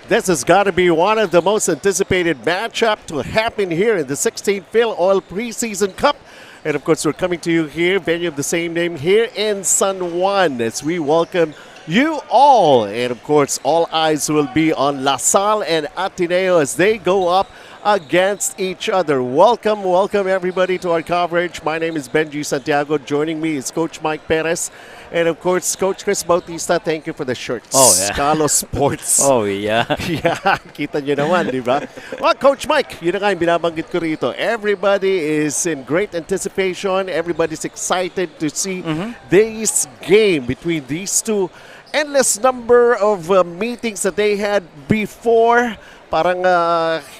This has got to be one of the most anticipated matchup to happen here in the 16th Filoil Preseason Cup. And of course, we're coming to you here, venue of the same name here in San Juan, as we welcome you all. And of course, all eyes will be on La Salle and Ateneo as they go up against each other. Welcome everybody to our coverage. My name is Benji Santiago. Joining me is Coach Mike Perez. And of course, Coach Chris Bautista, thank you for the shirts. Oh, yeah. Carlos Sports. Oh, yeah. Yeah, kita nyo naman, di ba? Well, Coach Mike, yun na nga yung binabanggit ko rito. Everybody is in great anticipation. Everybody's excited to see this game between these two. Endless number of meetings that they had before. Parang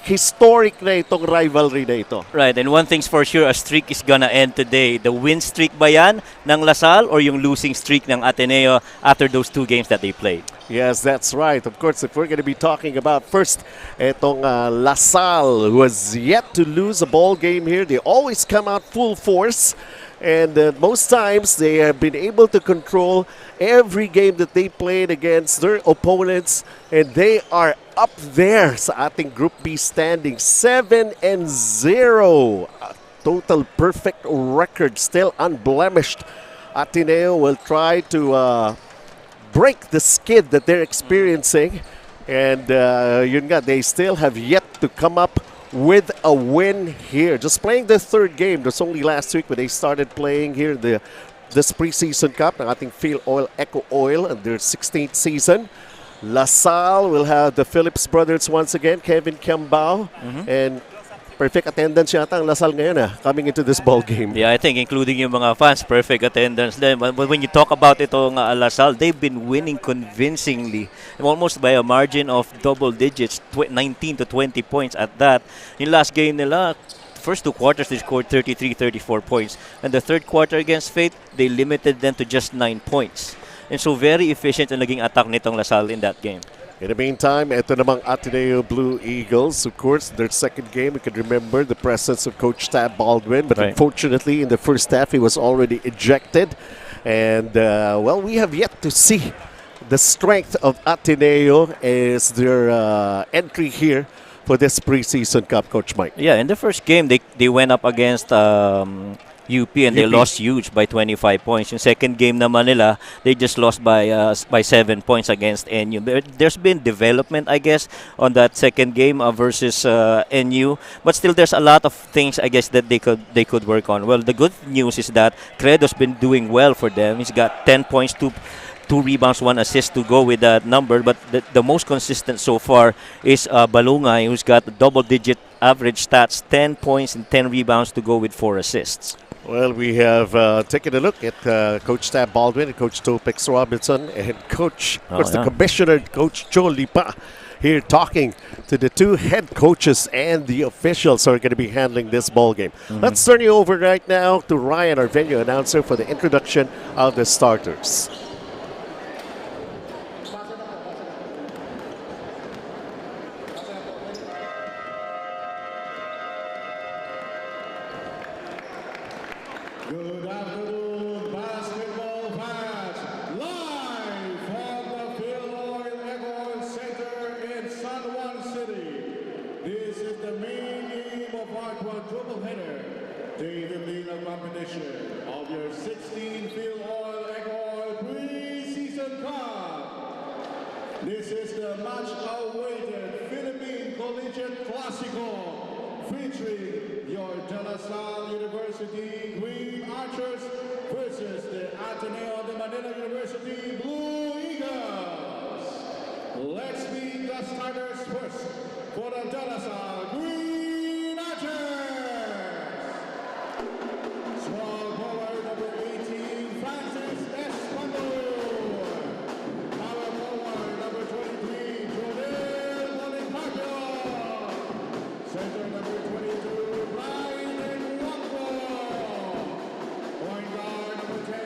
historic na itong rivalry na ito. Right, and one thing's for sure, a streak is gonna end today. The win streak ba yan ng La Salle or yung losing streak ng Ateneo after those two games that they played? Yes, that's right. Of course, if we're going to be talking about first itong La Salle, who has yet to lose a ball game here. They always come out full force. And most times they have been able to control every game that they played against their opponents. And they are up there sa ating Group B standing 7-0. Total perfect record, still unblemished. Ateneo will try to break the skid that they're experiencing. And yun nga, they still have yet to come up with a win here. Just playing the third game. That's only last week when they started playing here in this preseason cup ng ating Filoil EcoOil and their 16th season. La Salle will have the Phillips brothers once again, Kevin Kiambao, and perfect attendance yata ang La Salle ngayon coming into this ball game. Yeah, I think including yung mga fans, perfect attendance din. But when you talk about itong La Salle, they've been winning convincingly, almost by a margin of double digits, 19 to 20 points at that. In last game nila, first two quarters they scored 33-34 points. And the third quarter against Faith, they limited them to just 9 points. And so very efficient ang naging attack nitong La Salle in that game. In the meantime, ito namang Ateneo Blue Eagles. Of course, their second game, we can remember the presence of Coach Tab Baldwin. But unfortunately, in the first half, he was already ejected. And, well, we have yet to see the strength of Ateneo as their entry here for this preseason cup, Coach Mike. Yeah, in the first game, they went up against UP and they lost huge by 25 points. Yung second game naman nila, they just lost by 7 points against NU. There's been development, I guess, on that second game versus NU. But still, there's a lot of things, I guess, that they could work on. Well, the good news is that Credo's been doing well for them. He's got 10 points, 2 rebounds, 1 assist to go with that number. But the most consistent so far is Balungay, who's got double-digit average stats, 10 points and 10 rebounds to go with 4 assists. Well, we have taken a look at Coach Tab Baldwin and Coach Topex Robinson and Coach, the Commissioner, Coach Joe Lipa, here talking to the two head coaches and the officials who are going to be handling this ball game. Let's turn you over right now to Ryan, our venue announcer, for the introduction of the starters. Good afternoon, basketball fans. Live from the Filoil EcoOil Center in San Juan City. This is the main game of our quadruple header, the evening competition of your 16th Filoil EcoOil Preseason Cup. This is the much-awaited Philippine Collegiate Classico, featuring your De La Salle University Green Archers versus the Ateneo de Manila University Blue Eagles. Let's meet the starters first for the De La Salle Green Archers. Small forward number 18, Francis Espanol. Power forward number 23, Jonel Molincarpio. Center number 22, Brian Enwampo. Point guard number 10,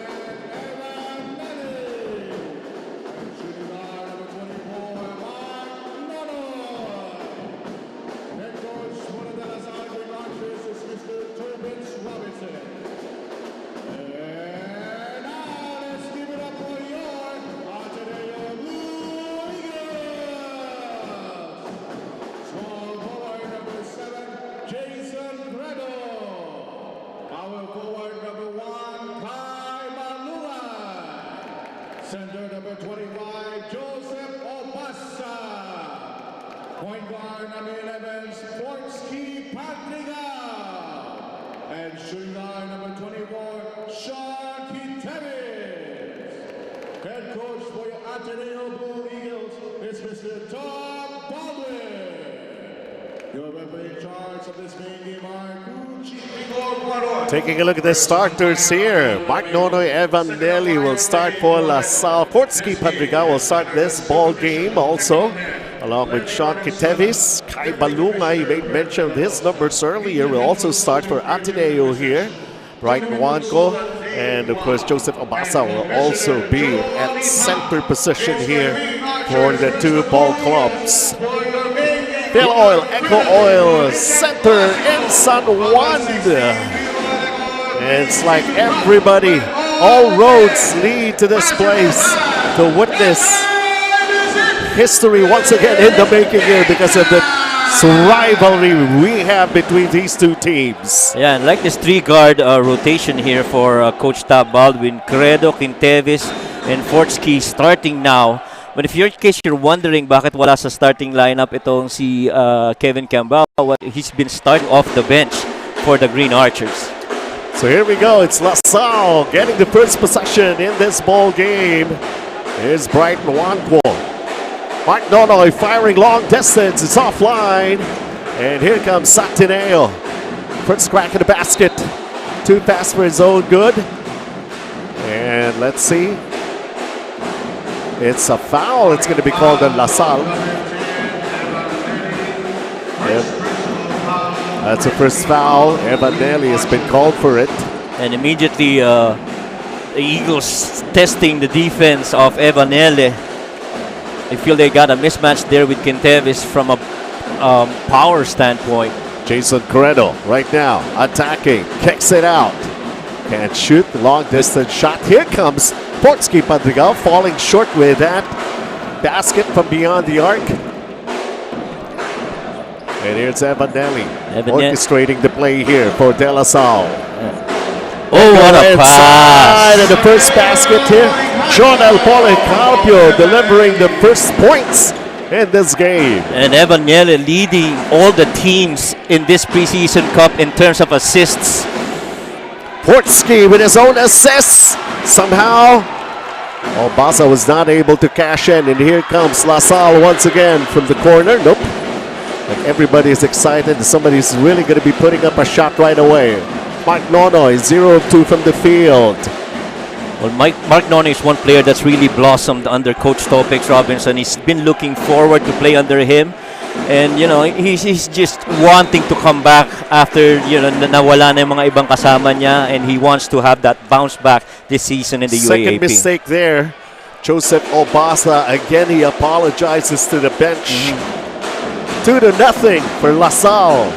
Evan Nelly. And shooting guard number 24, Mark Nono. Point guard number 11, Sportsky Patriga. And shooting guard number 24, Sean Kitevis. Head coach for your Ateneo Blue Eagles is Mr. Tom Baldwin. Your referee in charge of this main game are Taking a look at the starters here. Mark Nonoy, Evan Nelly will start for LaSalle. Portsky Padriga will start this ball game also, along with Sean Kitevis. Kai Balungay, you made mention of his numbers earlier, will also start for Ateneo here. Brighton Wanko, and of course Joseph Obasa will also be at center position here for the two ball clubs. Filoil EcoOil Center in San Juan. And it's like everybody, all roads lead to this place to witness history once again in the making here because of the rivalry we have between these two teams. Yeah, and like this three-guard rotation here for Coach Tab Baldwin, Credo, Quintevis, and Fortsky starting now. But if in case you're wondering bakit wala sa starting lineup itong si Kevin Cambao, he's been starting off the bench for the Green Archers. So here we go. It's LaSalle getting the first possession in this ball game. Here's Brighton Wanko. Mark Nonoy firing long distance. It's offline. And here comes Satineo. First crack in the basket. Too fast for his own good. And let's see. It's a foul. It's going to be called on LaSalle. Yep. That's the first foul. Evan Nelly has been called for it. And immediately the Eagles testing the defense of Evan Nelly. I feel they got a mismatch there with Quintevis from a power standpoint. Jason Corredo right now attacking. Kicks it out. Can't shoot the long distance shot. Here comes Portsky Padrigal falling short with that basket from beyond the arc. And here's Evan Nelly orchestrating the play here for De La Salle. Oh, what a pass! And the first basket here. Jonel Policarpio delivering the first points in this game. And Evan Nelly leading all the teams in this preseason cup in terms of assists. Portsky with his own assists. Somehow, Obasa was not able to cash in. And here comes LaSalle once again from the corner. Nope. Like everybody is excited. Somebody's really going to be putting up a shot right away. Mark Nonoy, 0 of 2 from the field. Well, Mark Nonoy is one player that's really blossomed under Coach Topex Robinson. He's been looking forward to play under him. And, you know, he's just wanting to come back after, you know, nawala na yung mga ibang kasama niya. And he wants to have that bounce back this season in the UAAP. Second mistake there. Joseph Obasa, again, he apologizes to the bench. 2-0 for LaSalle.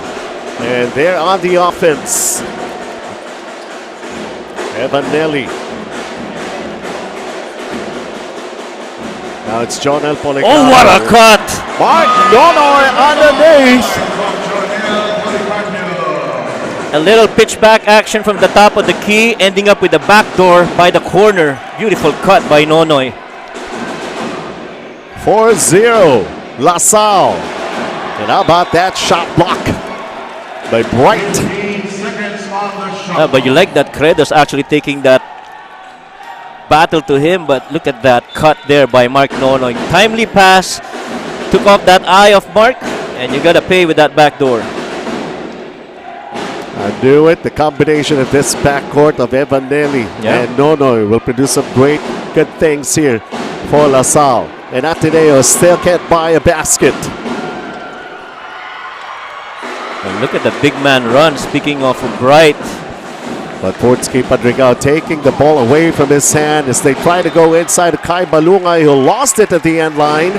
And they're on the offense. Evan Nelly. Now it's Jonel Policarpio. Oh, what a cut! Mark Nonoy underneath. A little pitch back action from the top of the key, ending up with the back door by the corner. Beautiful cut by Nonoy. 4-0, LaSalle. And how about that shot block by Bright? But you like that Credo's actually taking that battle to him, but look at that cut there by Mark Nonoy. Timely pass, took off that eye of Mark, and you gotta pay with that back door. I knew it. The combination of this backcourt of Evan Nelly and Nonoy will produce some great, good things here for LaSalle. And Ateneo still can't buy a basket. And look at the big man run, speaking of Bright. But Portsky Padrigal taking the ball away from his hand as they try to go inside Kai Balungay, who lost it at the end line.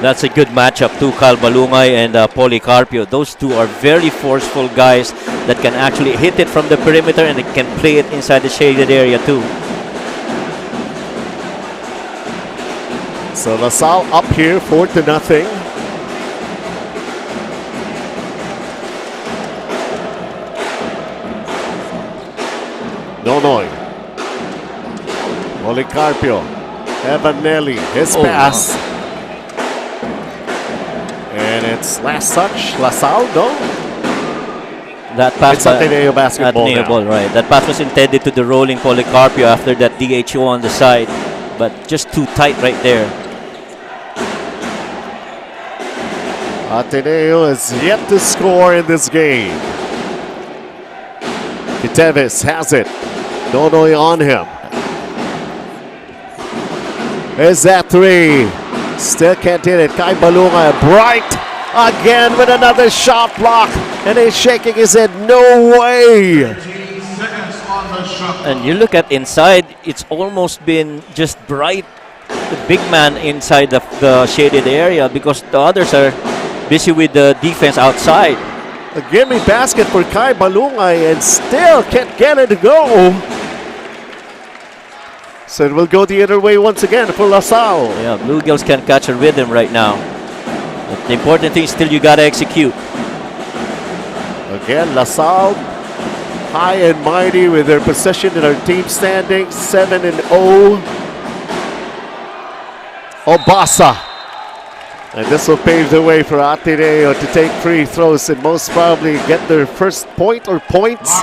That's a good matchup too, Kyle Balungay and Policarpio. Those two are very forceful guys that can actually hit it from the perimeter and they can play it inside the shaded area too. So LaSalle up here 4-0. Nonoy. Policarpio. Evan Nelly. His pass. And It's last touch. Lasal, no? That pass It's Ateneo basketball Ateneo now. ball, right. That pass was intended to the rolling Policarpio after that DHO on the side. But just too tight right there. Ateneo is yet to score in this game. Kitevis has it. Nonoy on him. Is that three? Still can't hit it. Kai Balunga bright again with another shot block. And he's shaking his head. No way. And you look at inside, it's almost been just bright. The big man inside the shaded area because the others are busy with the defense outside. A gimme basket for Kai Balungay and still can't get it to go. So it will go the other way once again for LaSalle. Yeah, Bluegills can catch a rhythm right now. But the important thing is still you gotta execute. Again, LaSalle high and mighty with their position in our team standings, 7-0. Obasa. And this will pave the way for Ateneo to take free throws and most probably get their first point or points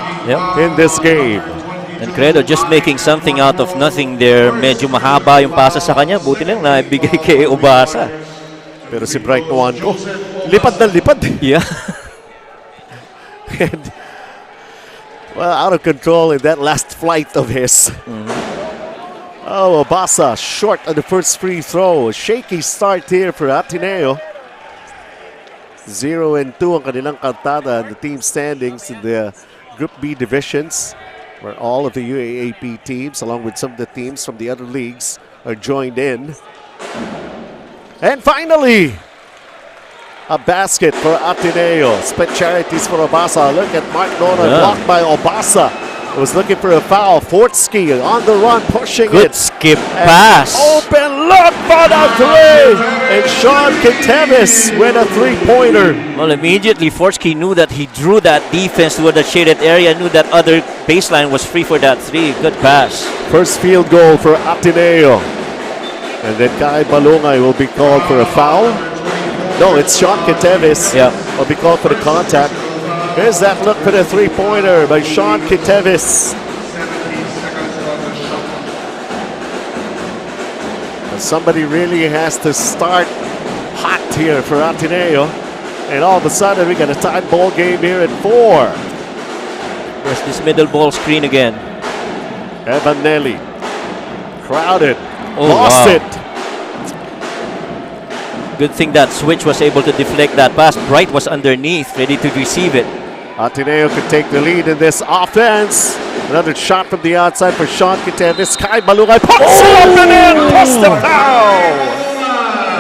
in this game. And Credo just making something out of nothing there. Medyo mahaba yung pasa sa kanya. Buti lang naibigay kay Obasa. Pero si Bright Nuanco, lipad na lipad. Yeah. And, well, out of control in that last flight of his. Oh, Obasa short on the first free throw. Shaky start here for Ateneo. 0-2 ang kanilang kantada in the team standings in the Group B divisions, where all of the UAAP teams, along with some of the teams from the other leagues, are joined in. And finally, a basket for Ateneo. Split charities for Obasa. Look at Mark Nona blocked by Obasa. Was looking for a foul. Fortsky on the run, pushing Good it. skip pass. Open look for the three. And Sean Kitevis with a three-pointer. Well, immediately Forsky knew that he drew that defense toward the shaded area, knew that other baseline was free for that three. Good pass. First field goal for Ateneo. And then Kai Balungay will be called for a foul. No, it's Sean Kitevis. Yeah. Will be called for the contact. Here's that look for the three-pointer by Sean Kitevis. But somebody really has to start hot here for Ateneo. And all of a sudden, we got a tied ball game here at 4. There's this middle ball screen again. Evan Nelly. Crowded. Oh, Lost wow. it. Good thing that switch was able to deflect that pass. Bright was underneath, ready to receive it. Ateneo could take the lead in this offense. Another shot from the outside for Sean Kitevis. Kai Balungay puts it up and in. Plus the foul.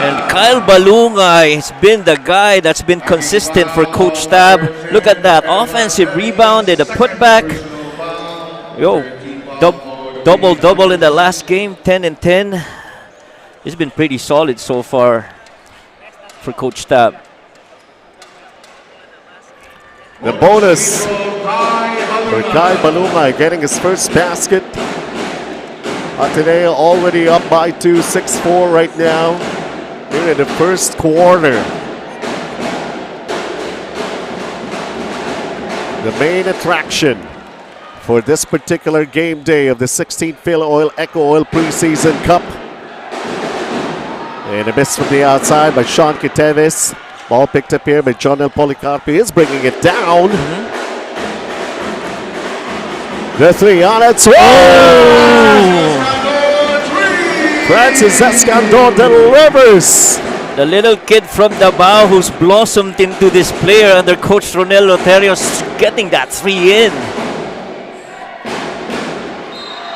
And Kyle Balungay has been the guy that's been consistent for Coach Tab. Look at that offensive rebound and a putback. Yo, double in the last game, 10-10. It's been pretty solid so far for Coach Tab. The bonus for Kai Balungay getting his first basket. Ateneo already up by 2, 6-4 right now. Here in the first quarter. The main attraction for this particular game day of the 16th Filoil EcoOil Preseason Cup. And a miss from the outside by Sean Kitevis. Ball picked up here by Jonel Policarpi is bringing it down. The three on its way. Francis Escandor delivers. The little kid from Davao who's blossomed into this player under Coach Ronel Loterios getting that three in.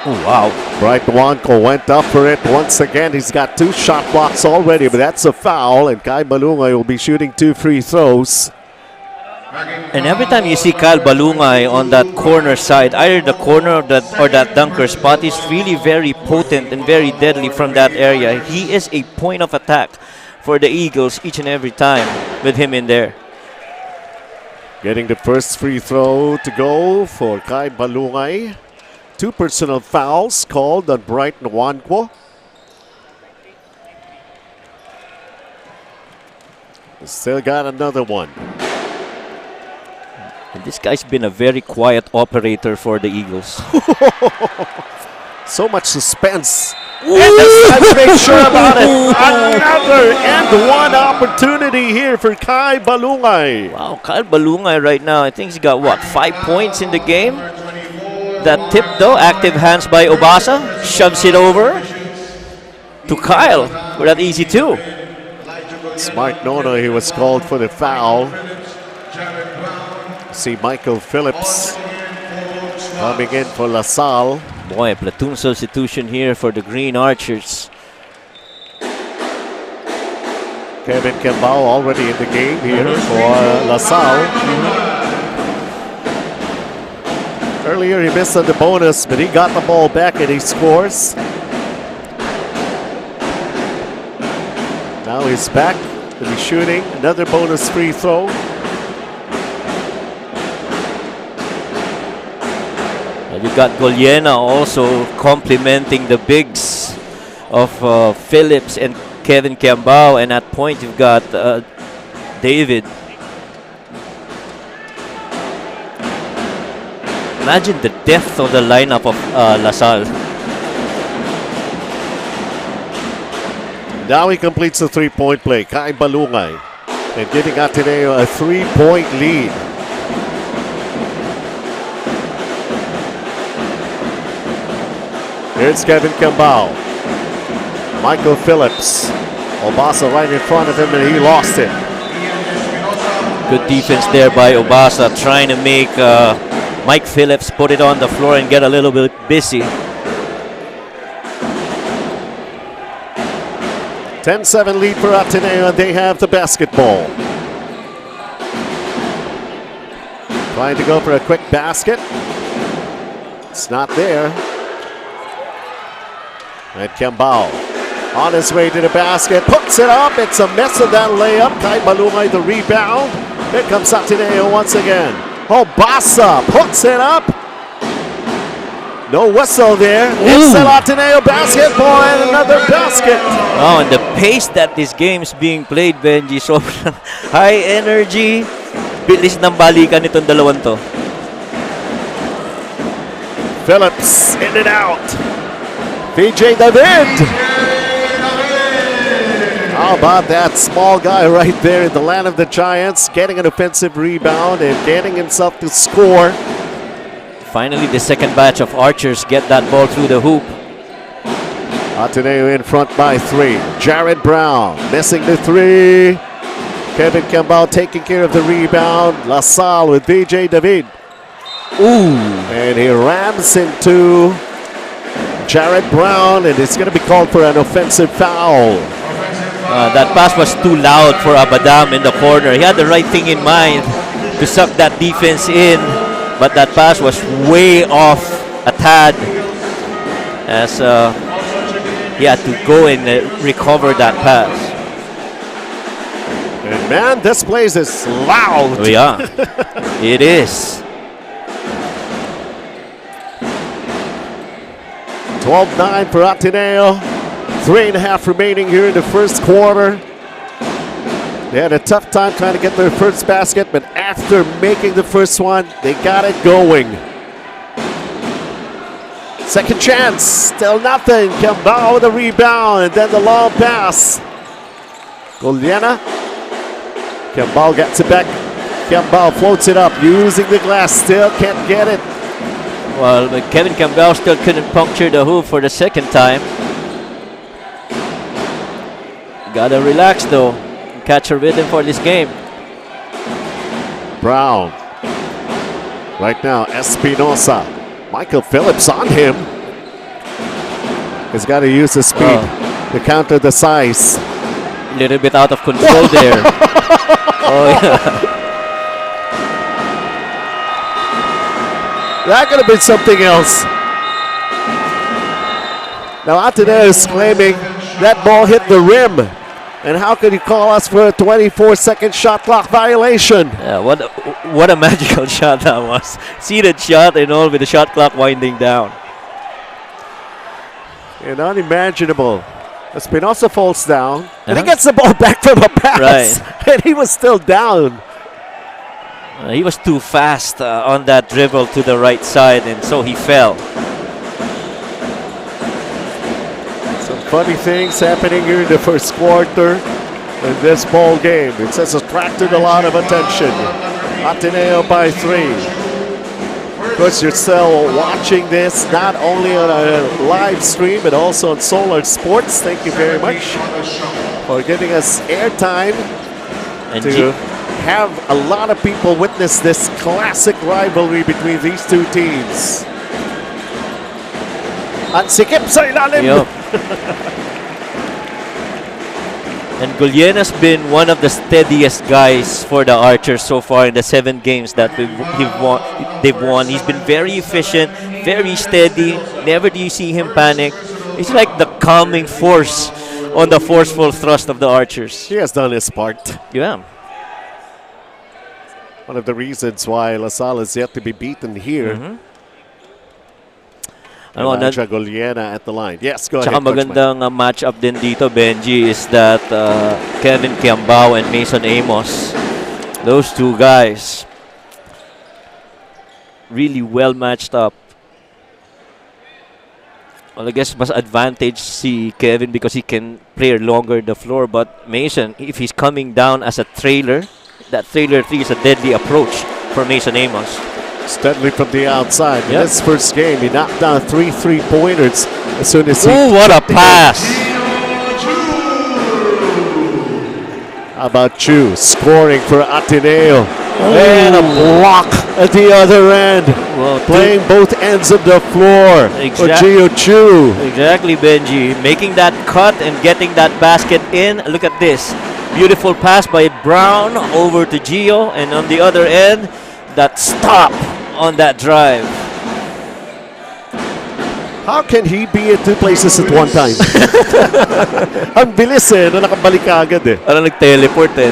Oh, wow. Bright Nuanco went up for it once again. He's got 2 shot blocks already, but that's a foul. And Kai Balungay will be shooting 2 free throws. And every time you see Kyle Balungay on that corner side, either the corner or that dunker spot, he's really very potent and very deadly from that area. He is a point of attack for the Eagles each and every time with him in there. Getting the first free throw to go for Kai Balungay. 2 personal fouls called on Bright Nuanco. Still got another one. And this guy's been a very quiet operator for the Eagles. So much suspense. And this time to make sure about it. Another and one opportunity here for Kai Balungay. Wow, Kyle Balungay right now, I think he's got, what, 5 points in the game? That tip, though, active hands by Obasa. Shoves it over to Kyle for that easy two. Smart Nono, he was called for the foul. See Michael Phillips coming in for LaSalle. Boy, a platoon substitution here for the Green Archers. Kevin Kembao already in the game here for LaSalle. Earlier he missed on the bonus, but he got the ball back and he scores. Now he's back to be shooting another bonus free throw. And you got Golyena also complementing the bigs of Phillips and Kevin Kembao, and at point you've got David. Imagine the depth of the lineup of LaSalle. Now he completes the three-point play, Kai Balungay, and giving Ateneo a 3-point lead. Here's Kevin Kembao. Michael Phillips. Obasa right in front of him and he lost it. Good defense there by Obasa, trying to make Mike Phillips put it on the floor and get a little bit busy. 10-7 lead for Ateneo, and they have the basketball. Trying to go for a quick basket. It's not there. And Kembao on his way to the basket, puts it up. It's a mess of that layup. Kai Balungay the rebound. Here comes Ateneo once again. Obasa puts it up. No whistle there. It's an Ateneo basketball and another basket. Oh, and the pace that this game is being played, Benji, sobrang high energy. Bilis ng balikan itong dalawang to. Phillips in and out. VJ David. How about that small guy right there in the land of the Giants, getting an offensive rebound and getting himself to score. Finally, the second batch of Archers get that ball through the hoop. Ateneo in front by 3. Jared Brown missing the 3. Kevin Kembao taking care of the rebound. LaSalle with VJ David. Ooh. And he rams into Jared Brown, and it's going to be called for an offensive foul. That pass was too loud for Abadam in the corner. He had the right thing in mind to suck that defense in, but that pass was way off a tad as he had to go and recover that pass. And man, this place is loud. Oh, yeah, it is. 12-9 for Ateneo. 3.5 remaining here in the first quarter. They had a tough time trying to get their first basket, but after making the first one, they got it going. Second chance, still nothing. Kembao with a rebound, and then the long pass. Golyena. Kembao gets it back. Kembao floats it up, using the glass, still can't get it. Well, but Kevin Kembao still couldn't puncture the hoop for the second time. Gotta relax though, catch a rhythm for this game. Brown. Right now, Espinosa. Michael Phillips on him. He's got to use the speed to counter the size. A little bit out of control there. Oh yeah. That could have been something else. Now Ateneo is claiming that ball hit the rim. And how could he call us for a 24-second shot clock violation? Yeah, what a magical shot that was. Seated shot and all with the shot clock winding down. And unimaginable Espinosa falls down, and he Uh-huh. gets the ball back from a pass, Right. and he was still down. He was too fast on that dribble to the right side, and so he fell. Some funny things happening here in the first quarter in this ball game. It has attracted a lot of attention. Ateneo by 3. Of course, you're still watching this not only on a live stream but also on Solar Sports. Thank you very much for giving us airtime And to have a lot of people witness this classic rivalry between these two teams. At sikip sa ilalim. Yup. And Gulyena's been one of the steadiest guys for the Archers so far in the 7 games that they've won. He's been very efficient, very steady. Never do you see him panic. He's like the calming force on the forceful thrust of the Archers. He has done his part. Yeah. One of the reasons why LaSalle is yet to be beaten here. Elijah Guliena at the line. Yes, go ahead, Tsaka Coach Mike. magandang match-up din dito, Benji, is that Kevin Kiambao and Mason Amos, those two guys, really well matched up. Well, I guess mas advantage si Kevin because he can play longer the floor, but Mason, if he's coming down as a trailer, that trailer 3 is a deadly approach for Mason Amos. Steadily from the outside. In Yep. this first game, he knocked down 3 3-pointers as soon as he... Ooh, what a pass! How about Chu scoring for Ateneo? And a block at the other end. Well, Playing both ends of the floor for Gio Chu. Exactly, Benji. Making that cut and getting that basket in. Look at this. Beautiful pass by Brown over to Gio. And on the other end, that stop on that drive. How can he be at 2 places at one time? Ang bilis na nakabalik ka agad Parang nag-teleport eh.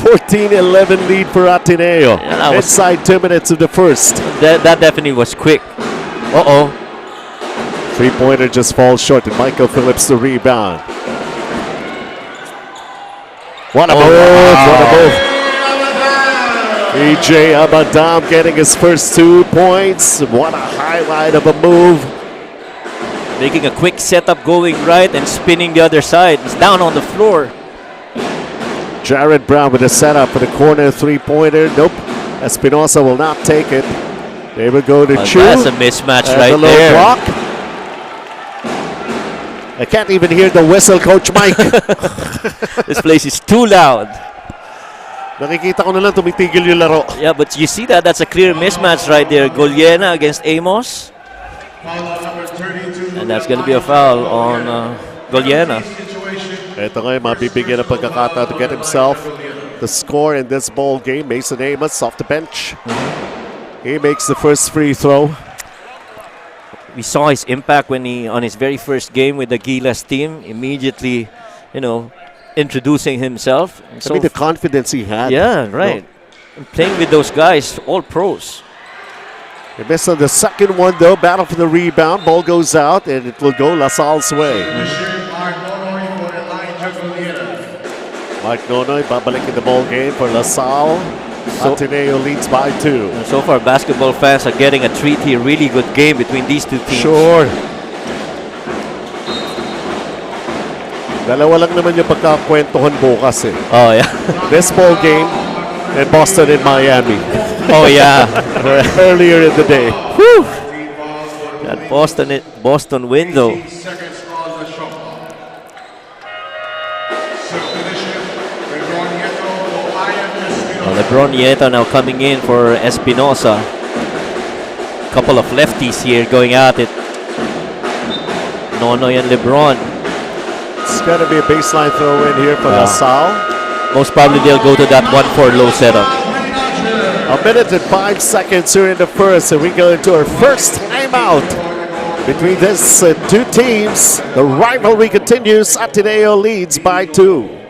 14-11 lead for Ateneo. Yeah, that was- Inside 2 minutes of the first. that definitely was quick. Uh-oh. 3-pointer just falls short, and Michael Phillips the rebound. What a move! What a move! EJ Abadam getting his first 2 points. What a highlight of a move. Making a quick setup going right and spinning the other side. He's down on the floor. Jared Brown with a setup for the corner 3-pointer. Nope. Espinosa will not take it. They will go to Chu. That's a mismatch And right the low there. block. I can't even hear the whistle, Coach Mike. This place is too loud. Nakikita ko na lang tumitigil yung laro. Yeah, but you see that? That's a clear mismatch right there. Goliena against Amos. And that's going to be a foul on Goliena. Ito ngayon, mabibigyan ng pagkakataon to get himself the score in this ball game. Mason Amos off the bench. He makes the first free throw. We saw his impact when he, on his very first game with the Gilas team, immediately, introducing himself. And I mean, the confidence he had. yeah, right. And playing with those guys, all pros. He missed on the second one, though. Battle for the rebound. Ball goes out, and it will go LaSalle's way. Mike Nonoy babalik in the ball game for LaSalle. Ateneo leads by 2. And so far, basketball fans are getting a treat here. Really good game between these two teams. Sure. Dalawa lang naman yung pagkakwentuhan bukas eh. Oh, yeah. This ball game and Boston and Miami. Oh, yeah. Earlier in the day. Whew. That Boston window. LeBron Nieto now coming in for Espinosa. Couple of lefties here going at it. Nonoy and LeBron. It's got to be a baseline throw in here for LaSalle. Most probably they'll go to that 1-4 low setup. A minute and 5 seconds here in the first, and we go into our first timeout between these two teams. The rivalry continues. Ateneo leads by 2.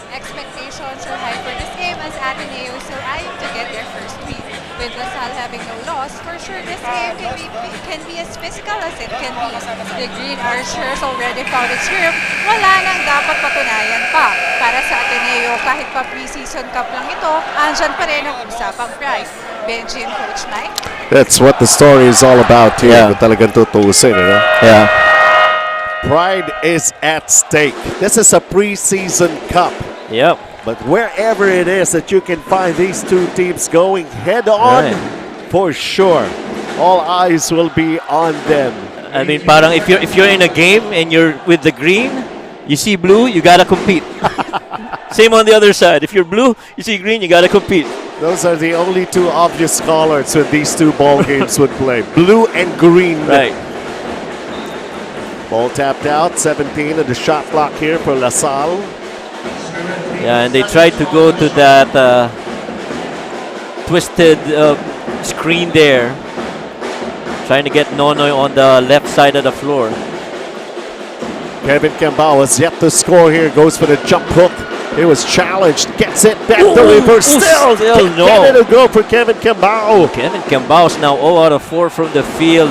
Expectations are high for this game as Ateneo is still eyeing to get their first win. With LaSalle having no loss, for sure this game can be as physical as it can be. The Green Archers already found its groove. Wala nang dapat patunayan pa. Para sa Ateneo, kahit pa preseason cup lang ito, andyan pa rin ang usapang prize. Benji and Coach Mike. That's what the story is all about here. Yeah. Kung talagang tutuusin, ano? Yeah. Pride is at stake. This is a preseason cup. Yep. But wherever it is that you can find these two teams going head on, Right. for sure, all eyes will be on them. I mean, parang if you're in a game and you're with the green, you see blue, you gotta compete. Same on the other side. If you're blue, you see green, you gotta compete. Those are the only two obvious colors when these two ball games would play. Blue and green. Right. Ball tapped out, 17 of the shot clock here for LaSalle. Yeah, and they tried to go to that twisted screen there, trying to get Nonoy on the left side of the floor. Kevin Cambao has yet to score here, goes for the jump hook. He was challenged, gets it back to reverse. Still no. Get it to go for Kevin Cambao. Kevin Cambao's now 0 out of 4 from the field.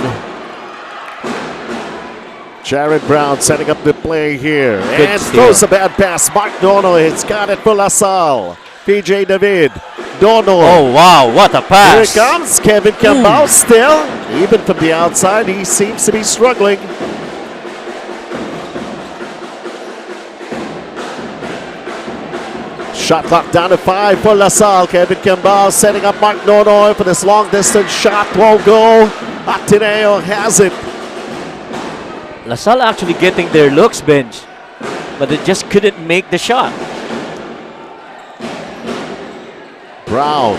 Jared Brown setting up the play here. Good And steal. throws a bad pass. Mark Nonoy has got it for LaSalle. PJ David. Nonoy. Oh, wow, what a Here pass. it comes. Kevin Cambao still. Even from the outside, he seems to be struggling. Shot clock down to 5 for LaSalle. Kevin Cambao setting up Mark Nonoy for this long distance shot. Won't go. Ateneo has it. LaSalle actually getting their looks, Benj, but they just couldn't make the shot. Brown.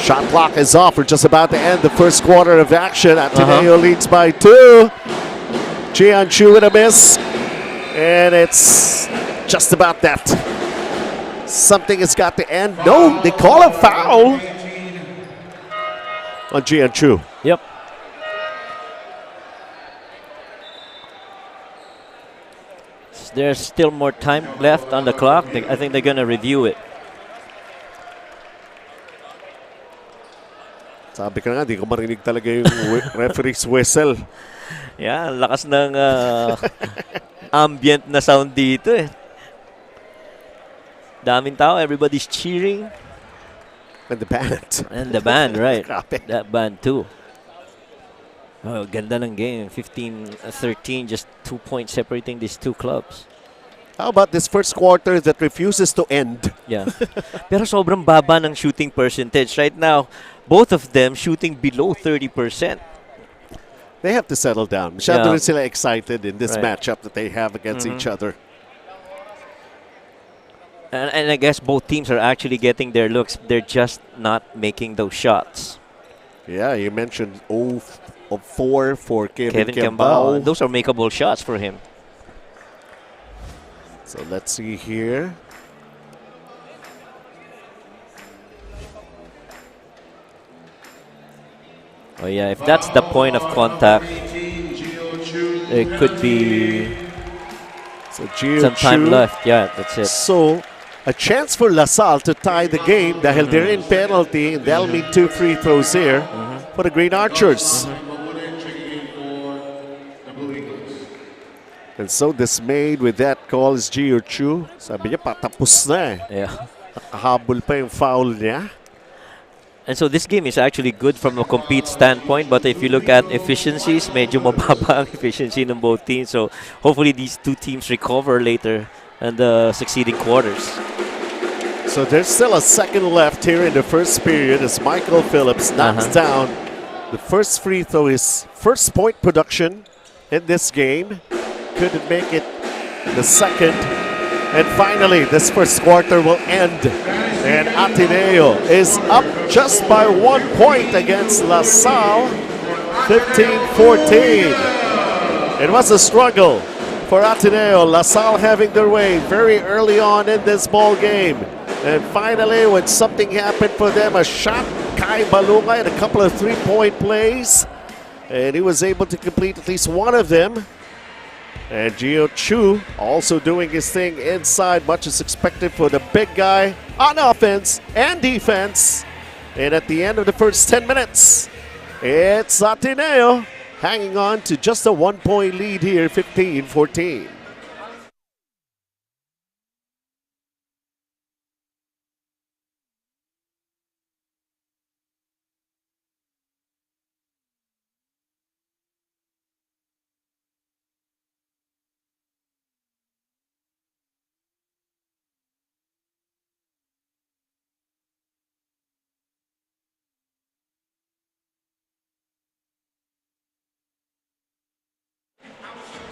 Shot clock is off. We're just about to end the first quarter of action. Ateneo leads by 2. Jian Chu with a miss. And it's just about that. Something has got to end. No, they call a foul on Jian Chu. Yep. There's still more time left on the clock. I think they're going to review it. Sabi ka nga, di ko marinig talaga yung referee's whistle. Yeah, lakas ng ambient na sound dito eh. Daming tao, everybody's cheering. And the band. And the band, right. Grabe. That band too. Oh, ganda ng game. 15-13, just 2 points separating these two clubs. How about this first quarter that refuses to end? Yeah. Pero sobrang baba ng shooting percentage. Right now, both of them shooting below 30%. They have to settle down. Masyado Yeah. rin sila excited in this Right. matchup that they have against each other. And I guess both teams are actually getting their looks. They're just not making those shots. Yeah, you mentioned 0 of 4 for Kevin Cambao. Cambao. Those are makeable shots for him. So let's see here. Oh yeah, if that's the point of contact, it could be So Gio some time Chu. left. Yeah, that's it. So a chance for LaSalle to tie the game dahil they're in penalty and that'll mean 2 free throws here for the Green Archers. And so dismayed with that call is Gio Chu. Sabi niya patapos na eh. Yeah. Nakahabol pa yung foul niya. And so this game is actually good from a compete standpoint, but if you look at efficiencies, medyo mababa ang efficiency ng both teams. So hopefully these two teams recover later in the succeeding quarters. So there's still a second left here in the first period as Michael Phillips knocks down the first free throw, his first point production in this game. Couldn't make it the second. And finally, this first quarter will end. And Ateneo is up just by 1 point against LaSalle, 15-14. It was a struggle for Ateneo. LaSalle having their way very early on in this ball game. And finally, when something happened for them, a shot, Kai Balunga, and a couple of three-point plays. And he was able to complete at least one of them. And Gio Chu also doing his thing inside, much as expected for the big guy on offense and defense. And at the end of the first 10 minutes, it's Ateneo hanging on to just a 1-point lead here, 15-14.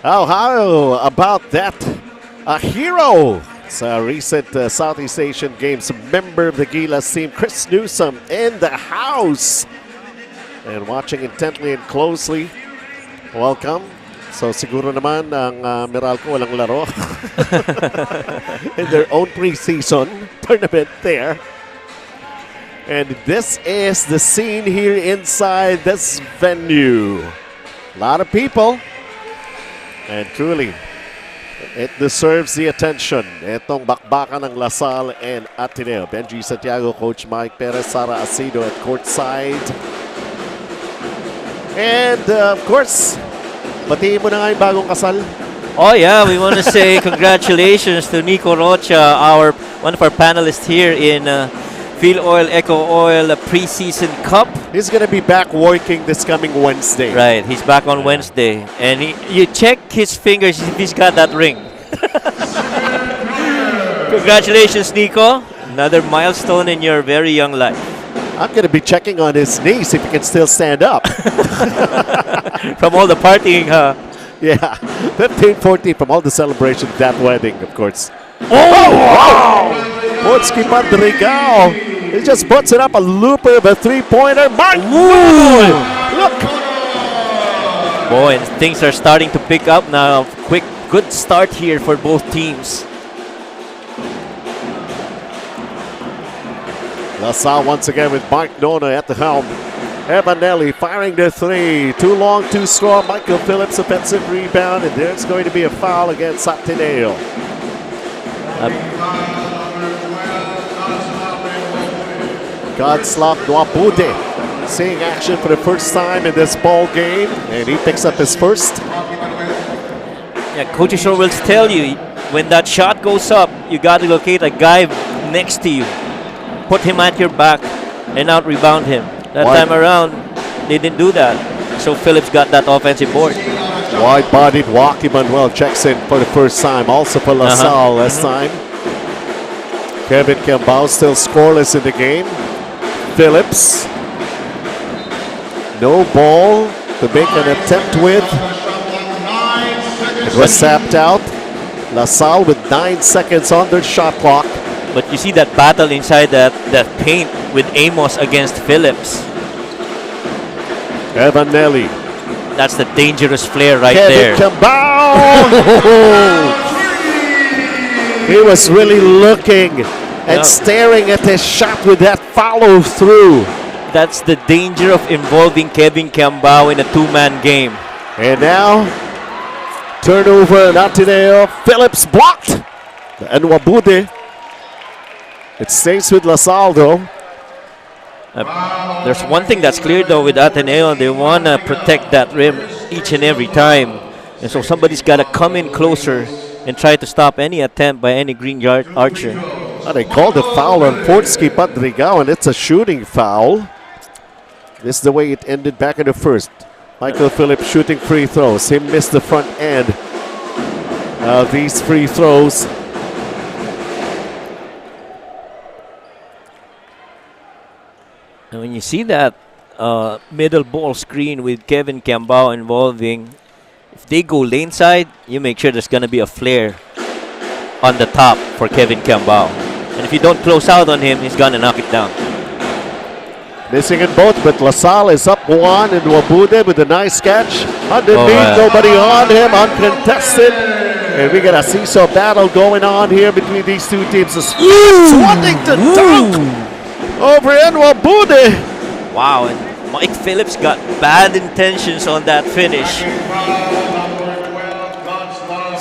Oh, how about that? A hero! It's a recent Southeast Asian Games member of the Gilas team, Chris Newsom, in the house. And watching intently and closely. Welcome. So siguro naman ang Meralco walang laro. In their own preseason tournament there. And this is the scene here inside this venue. A lot of people. And truly, it deserves the attention. Itong bakbakan ng Lasal and Ateneo. Benji Santiago, Coach Mike Perez, Sara Asido at courtside. And of course, batiin mo na nga yung bagong kasal. Oh yeah, we want to say congratulations to Nico Rocha, one of our panelists here in Filoil EcoOil Preseason Cup. He's going to be back working this coming Wednesday. Right, he's back on Wednesday. And you check his fingers if he's got that ring. Congratulations, Nico. Another milestone in your very young life. I'm going to be checking on his knees if he can still stand up. From all the partying, huh? Yeah, 15-14 from all the celebration of that wedding, of course. Oh, wow! Potski Madrigal. He just puts it up, a looper of a three-pointer. Mark! Look! Boy, and things are starting to pick up now. Good start here for both teams. LaSalle once again with Mark Nona at the helm. Evanelli firing the three. Too long, too strong. Michael Phillips offensive rebound, and there's going to be a foul against Ateneo. Godslop Dwapude seeing action for the first time in this ball game, and he picks up his first. Yeah, Coach Ishor will tell you, when that shot goes up, you got to locate a guy next to you. Put him at your back and out rebound him. That time around, they didn't do that. So Phillips got that offensive board. Wide-bodied Joaquin Manuel checks in for the first time. Also for LaSalle last time. Kevin Cambao still scoreless in the game. Phillips. No ball to make an attempt with. It was sapped out. LaSalle with 9 seconds on their shot clock. But you see that battle inside that paint with Amos against Phillips. Evanelli. That's the dangerous flare right Kevin there. Cambao. He was really looking and staring at his shot with that follow through. That's the danger of involving Kevin Cambao in a two-man game. And now, turnover, Ateneo. Phillips blocked. And Wabude. It stays with LaSalle though. There's one thing that's clear though with Ateneo. They want to protect that rim each and every time. And so somebody's got to come in closer and try to stop any attempt by any green yard archer. And they called a foul on Portsky Padrigao, and it's a shooting foul. This is the way it ended back in the first. Michael Phillips shooting free throws. He missed the front end of these free throws. And when you see that middle ball screen with Kevin Cambao involving, if they go lane side, you make sure there's going to be a flare on the top for Kevin Cambao. And if you don't close out on him, he's going to knock it down. Missing in both, but LaSalle is up one, and Wabude with a nice catch. Underneath, nobody on him, uncontested. And we got a seesaw battle going on here between these two teams. Wanting to dunk over in Wabude. Wow, and Mike Phillips got bad intentions on that finish.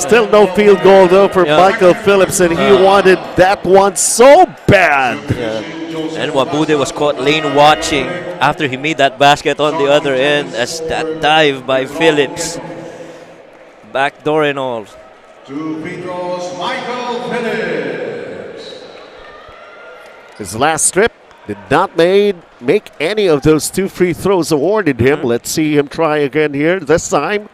Still no field goal though for Michael Phillips, and he wanted that one so bad. And Wabude was caught lane watching after he made that basket on the other end as that dive by Phillips. Backdoor and all. 2 free throws, Michael Phillips. His last strip did not make any of those 2 free throws awarded him. Let's see him try again here this time.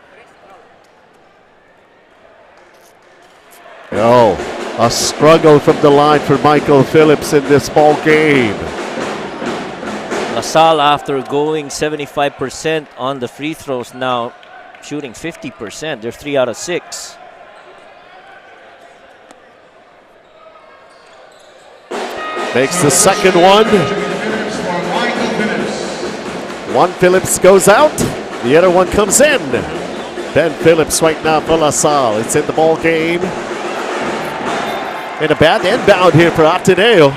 Oh, a struggle from the line for Michael Phillips in this ball game. LaSalle, after going 75% on the free throws, now shooting 50%. They're 3 out of 6. Makes the second one. One Phillips goes out, the other one comes in. Ben Phillips right now for LaSalle. It's in the ball game. And a bad inbound here for Ateneo.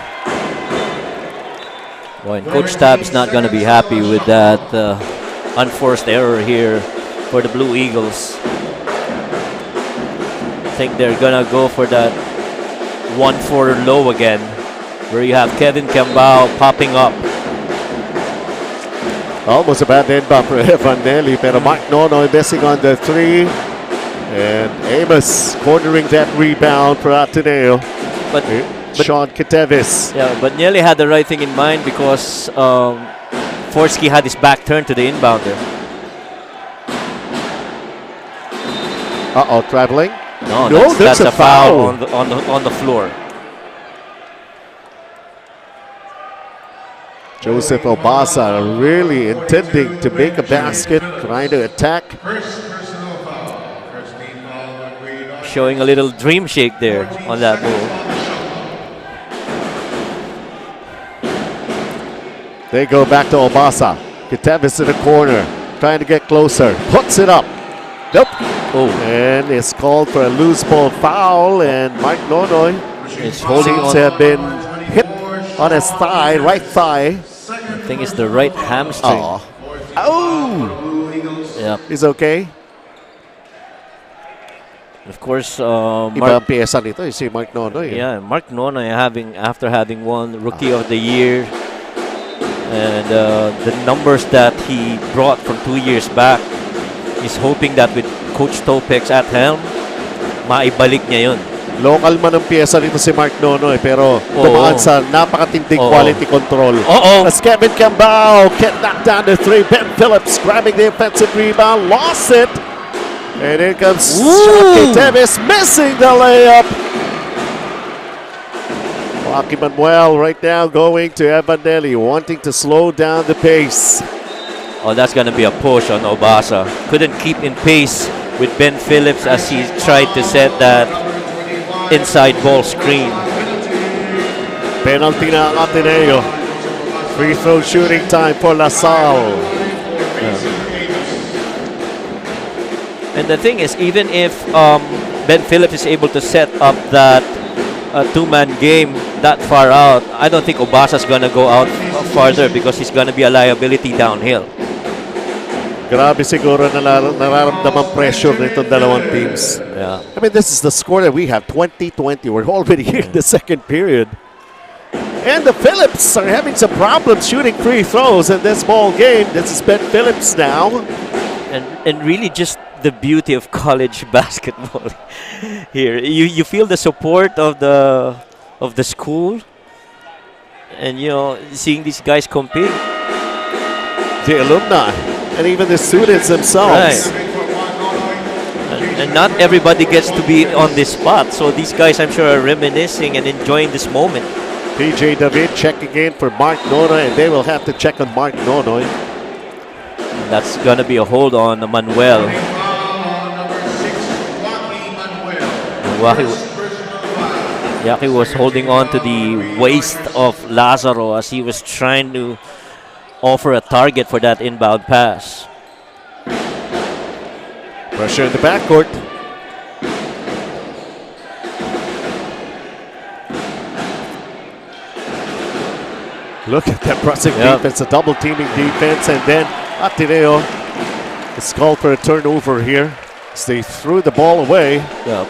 Boy, and Coach Tab's not going to be happy with that unforced error here for the Blue Eagles. I think they're going to go for that 1-4 low again, where you have Kevin Cambao popping up. Almost a bad inbound for Evan Nelly, pero Mark Nonoy missing on the 3. And Amos cornering that rebound for Ateneo. But Sean Ketevis. Yeah, but Nelly had the right thing in mind because Forsky had his back turned to the inbounder. Uh-oh, traveling? No, No, that's a foul foul. on the floor. Joseph Obasa really intending to make a basket, trying to attack. First personal foul. First team foul agreed. Showing a little dream shake there on that move. They go back to Obasa. Ketevis in the corner, trying to get closer. Puts it up. Nope. Oh, And it's called for a loose ball foul, and Mike Nonoy it's holding seems on. to have been hit on his thigh, right thigh. I think it's the right hamstring. Oh. Oh! Yeah. He's okay. Of course, Iba ang Mark, pyesa nito, si Mike Nonoy. yeah, Mark Nonoy after having won Rookie of the Year, and the numbers that he brought from 2 years back, he's hoping that with Coach Topex at helm, maibalik niya yun. Local man ang pyesa nito si Mark Nonoy, pero tumaan sa napakatinding quality control. As Kevin Cambao can't knock down the 3. Ben Phillips grabbing the offensive rebound, lost it. And here comes Sean Ketevis missing the layup. Joaquin Manuel right now going to Evan Nelly, wanting to slow down the pace. Oh, that's going to be a push on Obasa. Couldn't keep in pace with Ben Phillips as he tried to set that inside ball screen. Penalty na ang Ateneo. Free throw shooting time for LaSalle. And the thing is, even if Ben Phillips is able to set up that two-man game that far out, I don't think Obasa's going to go out farther because he's going to be a liability downhill. Grabe siguro nararamdaman pressure nitong dalawang teams. Yeah. I mean, this is the score that we have, 20-20. We're already here in the second period. And the Phillips are having some problems shooting free throws in this ball game. This is Ben Phillips now. And really just the beauty of college basketball here. You feel the support of the school, and seeing these guys compete. The alumni and even the students themselves. Right. And not everybody gets to be on this spot, so these guys, I'm sure, are reminiscing and enjoying this moment. PJ David checking in for Mark Nonoy, and they will have to check on Mark Nonoy. That's gonna be a hold on Manuel. Yaki was holding on to the waist of Lazaro as he was trying to offer a target for that inbound pass. Pressure in the backcourt. Look at that pressing defense, a double teaming defense, and then Ateneo is called for a turnover here. as they threw the ball away. Yeah.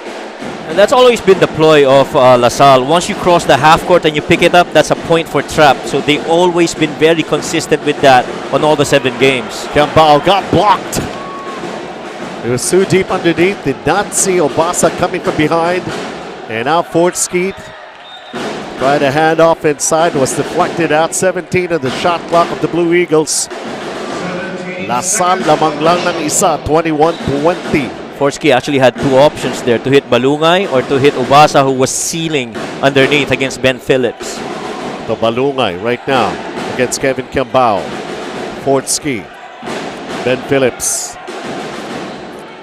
And that's always been the ploy of LaSalle. Once you cross the half court and you pick it up, that's a point for trap. So they've always been very consistent with that on all the 7 games. Cambao got blocked. It was too deep underneath. Did not see Obasa coming from behind. And now Fort Skeet tried a handoff inside. Was deflected out. 17 on the shot clock of the Blue Eagles. LaSalle lamang lang ng isa. 21-20. Forsky actually had 2 options there, to hit Balungay or to hit Ubasa, who was sealing underneath against Ben Phillips. The Balungay right now against Kevin Cambao. Fort Ski. Ben Phillips.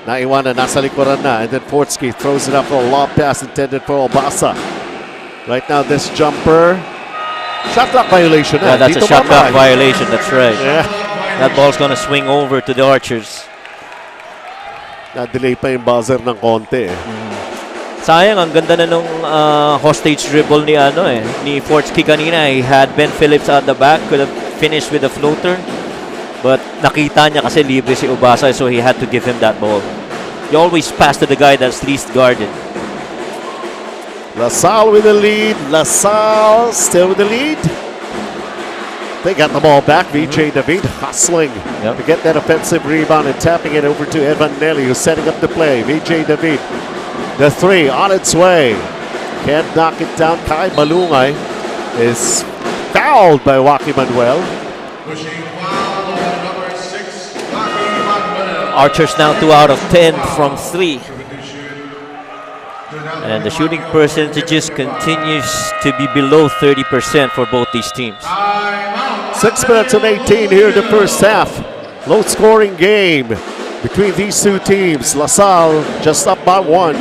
Naiwanan, nasa likuran na. And then Fort Ski throws it up for a lob pass intended for Ubasa. Right now this jumper. Shot clock violation. Yeah, that's a shot clock violation, that's right. Yeah. That ball's gonna swing over to the Archers. Na-delay pa yung buzzer ng konti. Sayang, ang ganda na nung hostage dribble ni Fortsky kanina. He had Ben Phillips at the back, could have finished with a floater. But nakita niya kasi libre si Ubasa, so he had to give him that ball. You always pass to the guy that's least guarded. LaSalle with the lead. LaSalle still with the lead. They got the ball back. VJ David hustling to get that offensive rebound and tapping it over to Evan Nelly, who's setting up the play. VJ David, the 3 on its way. Can't knock it down. Kai Balungay is fouled by Joaquin Manuel. Archers now 2 out of 10 from 3. And the shooting percentage continues to be below 30% for both these teams. 6 minutes and 18 here in the first half. Low scoring game between these 2 teams. LaSalle just up by 1.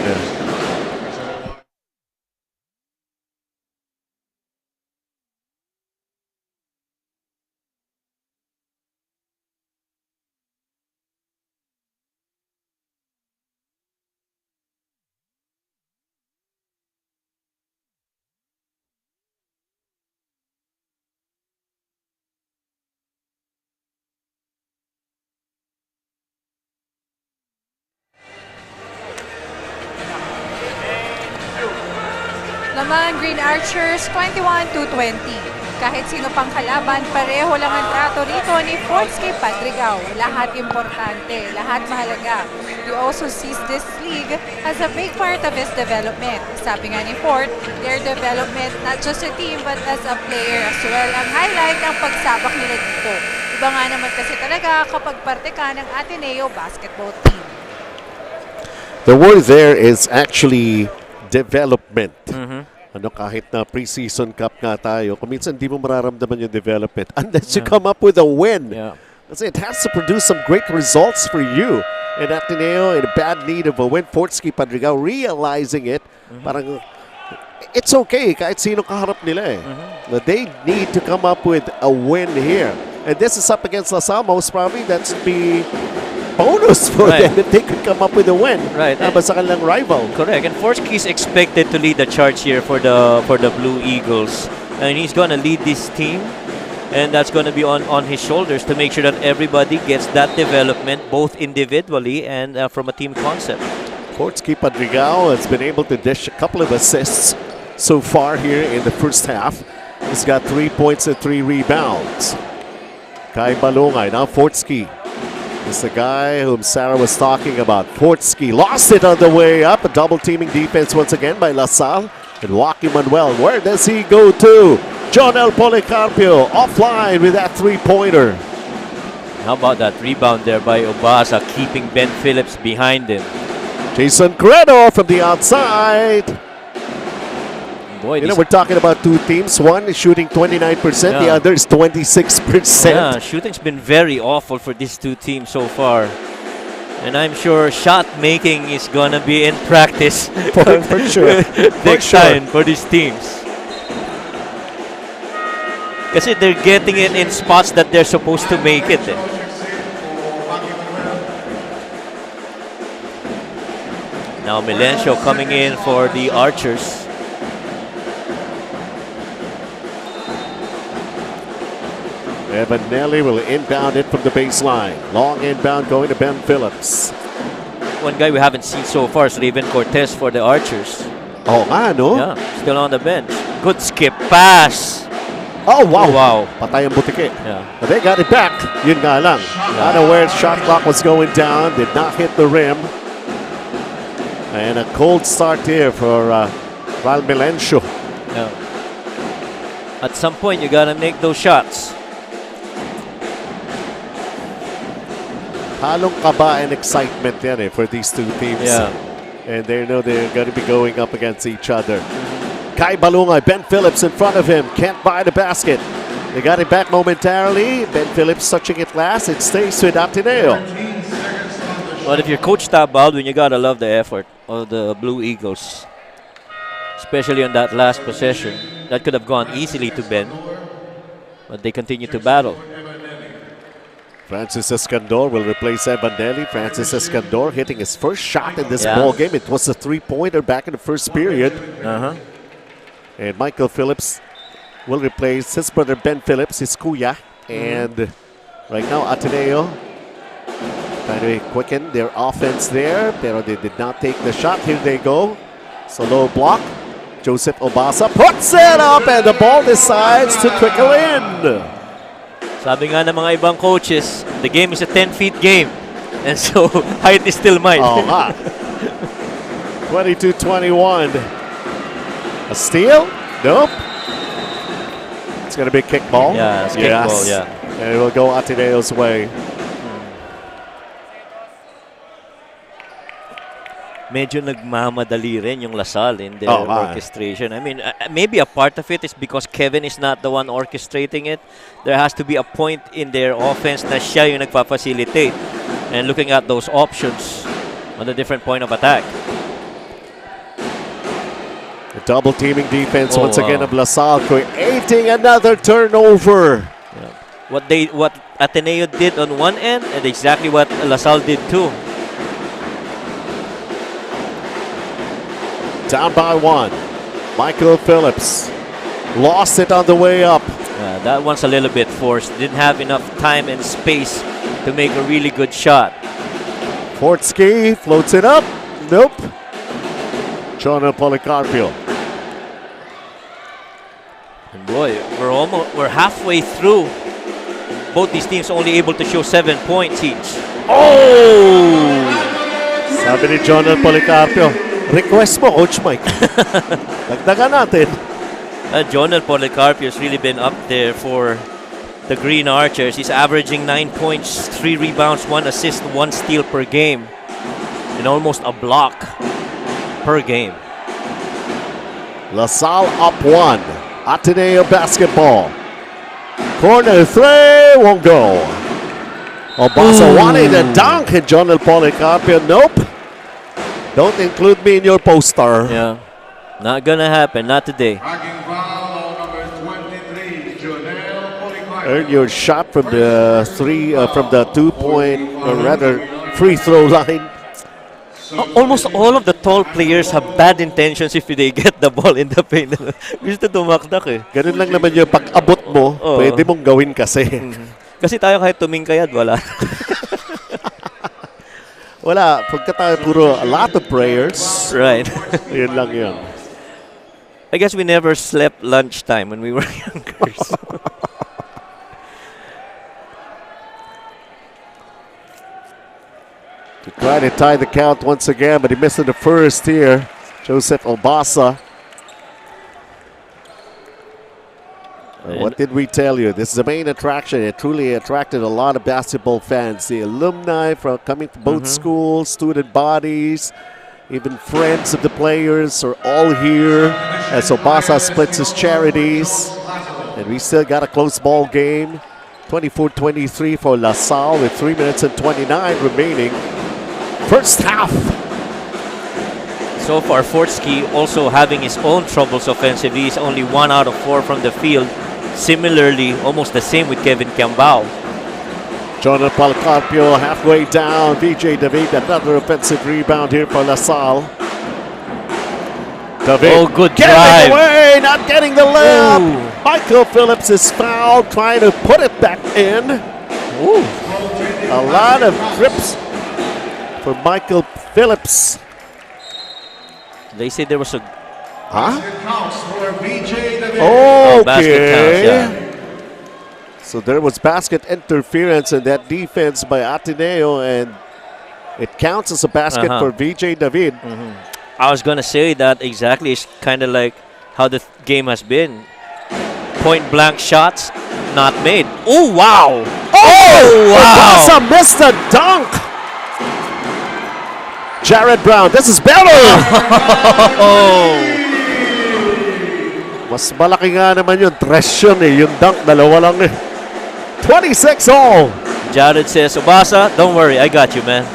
Naman Green Archers 21-20. Kahit sino pang kalaban, pareho lang ang trato rito ni Fortsky Padrigao. Lahat importante, lahat mahalaga. He also sees this league as a big part of his development. Sabi nga ni Fort, their development not just a team but as a player as well. Ang highlight ang pagsabak nila dito. Iba nga naman kasi talaga kapag parte ka ng Ateneo basketball team. The word there is actually development. Ano, kahit na preseason cup nga tayo, kung minsan di mo mararamdaman yung development unless you come up with a win. Kasi it has to produce some great results for you. And Ateneo in a bad need of a win. Fortsky Padrigao realizing it. Parang it's okay kahit sino kaharap nila But they need to come up with a win here. And this is up against LaSalle. Most probably that's be bonus for them if they could come up with a win. Sa kanilang rival. Correct. And Fortsky is expected to lead the charge here for the Blue Eagles. And he's going to lead this team. And that's going to be on his shoulders to make sure that everybody gets that development, both individually and from a team concept. Fortsky Padrigao has been able to dish a couple of assists so far here in the first half. He's got 3 points and 3 rebounds. Kai Balungay, now Fortsky. It's the guy whom Sarah was talking about. Fortsky lost it on the way up. A double teaming defense once again by LaSalle. And Joaquin Manuel, where does he go to? John L. Policarpio offline with that 3-pointer. How about that rebound there by Obasa, keeping Ben Phillips behind him? Jason Credo from the outside. Boy, we're talking about 2 teams. One is shooting 29%, the other is 26%. Yeah, shooting's been very awful for these 2 teams so far. And I'm sure shot making is gonna be in practice for sure. next time for these teams. Kasi they're getting it in spots that they're supposed to make it. Now Milencio coming in for the Archers. Evan Nelly will inbound it from the baseline. Long inbound going to Ben Phillips. one guy we haven't seen so far is Raven Cortez for the Archers. Oh, no? Yeah, still on the bench. Good skip pass. Oh, wow. Wow. Patay ang butiki. Yeah. But they got it back. Yun nga lang. Unaware shot clock was going down. Did not hit the rim. And a cold start here for Val Melencio. Yeah. At some point, you gotta make those shots. Halong kaba and excitement yan for these two teams. Yeah. And they know they're going to be going up against each other. Kai Balungay, Ben Phillips in front of him. Can't buy the basket. They got it back momentarily. Ben Phillips touching it last. It stays with Ateneo. But if you're Coach Tab Baldwin, you gotta love the effort of the Blue Eagles. Especially on that last possession. That could have gone easily to Ben. But they continue to battle. Francis Escandor will replace Evanelli. Francis Escandor hitting his first shot in this ball game. It was a three-pointer back in the first period. And Michael Phillips will replace his brother Ben Phillips, his kuya. And right now, Ateneo trying to quicken their offense there, pero they did not take the shot. Here they go. So low block. Joseph Obasa puts it up, and the ball decides to trickle in. Sabi nga ng mga ibang coaches, the game is a 10-feet game. And so, height is still might. 22-21. A steal? Nope. It's going to be a kick ball. Yeah, it's kick ball, yeah. And it will go Ateneo's way. Medyo nagmamadali rin yung LaSalle in their orchestration. I mean, maybe a part of it is because Kevin is not the one orchestrating it. There has to be a point in their offense na siya yung nagpa-facilitate. And looking at those options on the different point of attack. The double teaming defense once again of LaSalle creating another turnover. Yeah. What Ateneo did on one end and exactly what LaSalle did too. Down by one. Michael Phillips lost it on the way up. Yeah, that one's a little bit forced. Didn't have enough time and space to make a really good shot. Fortsky floats it up. Nope. Jonah Policarpio. And boy, we're halfway through. Both these teams only able to show 7 points each. Oh! Sabi ni Jonah Policarpio, request mo, Coach Mike. Dagdagan natin. Jonel Policarpio has really been up there for the Green Archers. He's averaging 9 points, 3 rebounds, 1 assist, 1 steal per game. And almost a block per game. LaSalle up 1. Ateneo basketball. Corner 3 won't go. Obasa wanted a dunk and Jonel Policarpio. Nope. Don't include me in your poster. Yeah. Not gonna happen. Not today. Earn your shot from the from the 2-point, or rather free throw line. Almost all of the tall players have bad intentions if they get the ball in the paint. Gusto tumakdak eh. Ganun lang naman yung pag-abot mo, pwede mong gawin kasi. Kasi tayo kahit tumingkayad, wala. Wala. Pagka tayo puro a lot of prayers. Right. Yun lang yun. I guess we never slept lunchtime when we were younger. To try to tie the count once again, but he missed in the first here. Joseph Obasa. What did we tell you? This is the main attraction. It truly attracted a lot of basketball fans. The alumni from coming from both schools, student bodies, even friends of the players are all here as Obasa splits his charities. And we still got a close ball game. 24-23 for LaSalle with 3 minutes and 29 remaining. First half. So far, Fortsky also having his own troubles offensively. He's only 1 out of 4 from the field. Similarly, almost the same with Kevin Cambao. Jonah Policarpio halfway down. VJ David, another offensive rebound here for LaSalle. David, oh, good getting drive. away, not getting the layup. Michael Phillips is fouled, trying to put it back in. A lot of trips for Michael Phillips. They say there was a Huh? Basket counts for VJ David. basket counts, Okay. yeah. So there was basket interference in that defense by Ateneo, and it counts as a basket Uh-huh. for VJ David. I was gonna say that exactly. It's kind of like how the game has been. Point blank shots, not made. Oh wow! Oh Obasa wow! missed a dunk. Jared Brown, this is better. Oh, Mas malaki nga naman yung tres yun eh. Yung dunk, dalawa lang eh. 26 all. Jared says, Obasa, don't worry, I got you, man.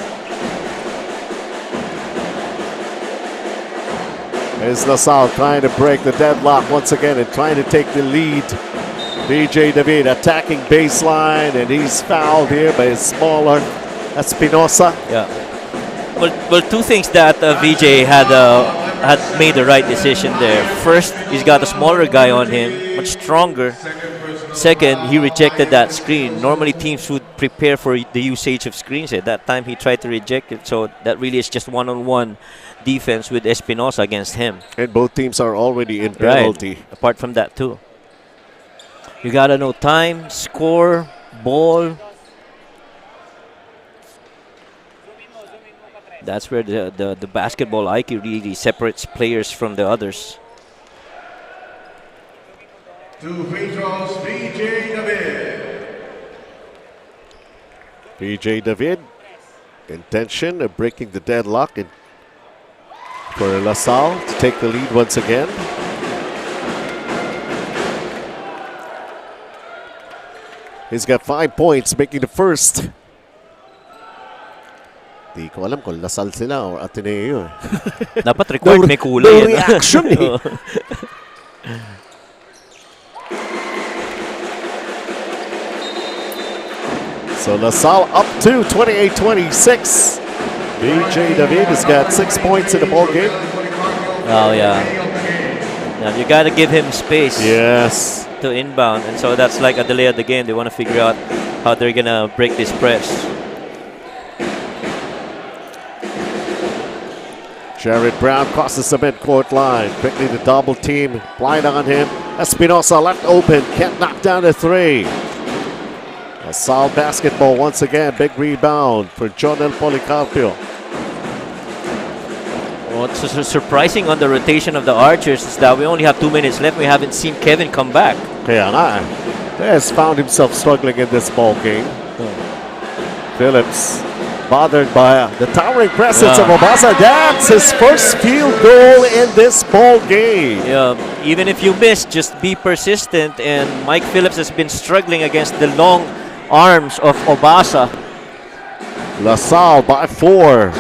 Here's LaSalle trying to break the deadlock once again and trying to take the lead. DJ David attacking baseline, and he's fouled here by a smaller Espinosa. Yeah. Well, two things that VJ had made the right decision there. First, he's got a smaller guy on him, much stronger. Second, he rejected that screen. Normally, teams would prepare for the usage of screens. At that time, he tried to reject it. So that really is just one-on-one defense with Espinosa against him. And both teams are already in penalty. Right. Apart from that, too. You gotta know time, score, ball. That's where the basketball IQ really separates players from the others. 2 free throws, VJ David. VJ David, intention of breaking the deadlock and for LaSalle to take the lead once again. He's got 5 points, making the first. Di ko alam kung LaSalle sila or Ateneo. Dapat record may kulay. No ano? reaction eh. So LaSalle up to 28-26. VJ David has got 6 points in the ball game. Oh, yeah. Now, you got to give him space Yes. to inbound. And so that's like a delay of the game. They want to figure out how they're going to break this press. Jared Brown crosses the midcourt line. Quickly the double team. Blind on him. Espinosa left open. Can't knock down the three. LaSalle basketball once again. Big rebound for Jonel Policarpio. What's surprising on the rotation of the Archers is that we only have 2 minutes left. We haven't seen Kevin come back. Kaya nga, has found himself struggling in this ball game. Phillips bothered by the towering presence of Obasa. That's his first field goal in this ball game. Yeah, even if you miss, just be persistent. And Mike Phillips has been struggling against the long arms of Obasa. LaSalle by 4.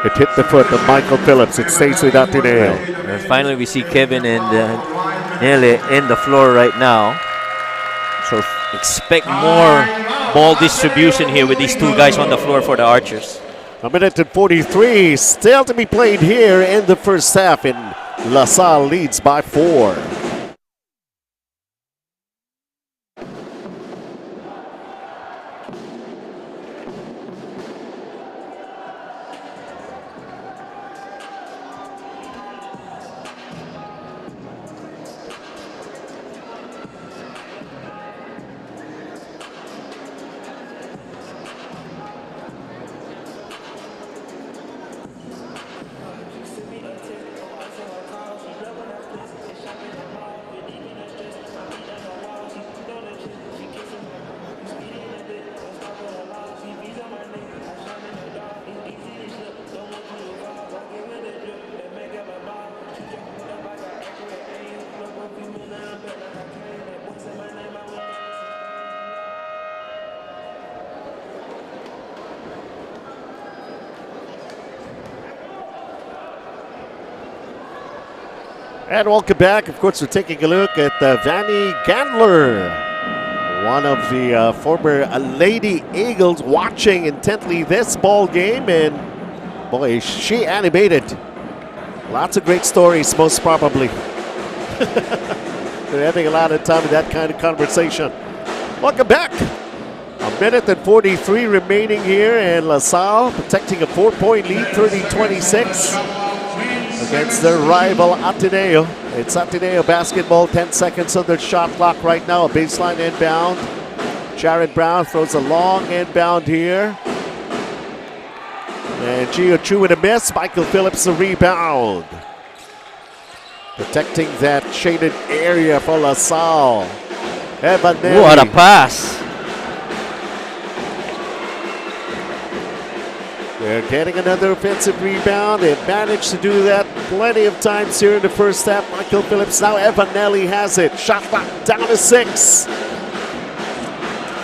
It hit the foot of Michael Phillips. It stays with Ateneo. And finally, we see Kevin and Nele in the floor right now. So expect more ball distribution here with these two guys on the floor for the Archers. A minute and 43 still to be played here in the first half, and LaSalle leads by 4. And welcome back. Of course, we're taking a look at Vanny Gandler, one of the former Lady Eagles, watching intently this ball game. And boy, is she animated. Lots of great stories, most probably. They're having a lot of time with that kind of conversation. Welcome back. A Minute and 43 remaining here, and LaSalle protecting a 4-point lead, 30-26 against their rival Ateneo. It's Ateneo basketball, 10 seconds on their shot clock right now. A baseline inbound. Jared Brown throws a long inbound here. And Gio Chu with a miss. Michael Phillips the rebound. Protecting that shaded area for LaSalle. Evan Nelly. What a pass. They're getting another offensive rebound. They've managed to do that plenty of times here in the first half. Michael Phillips, now Evan Nelly has it. Shot clock down to 6.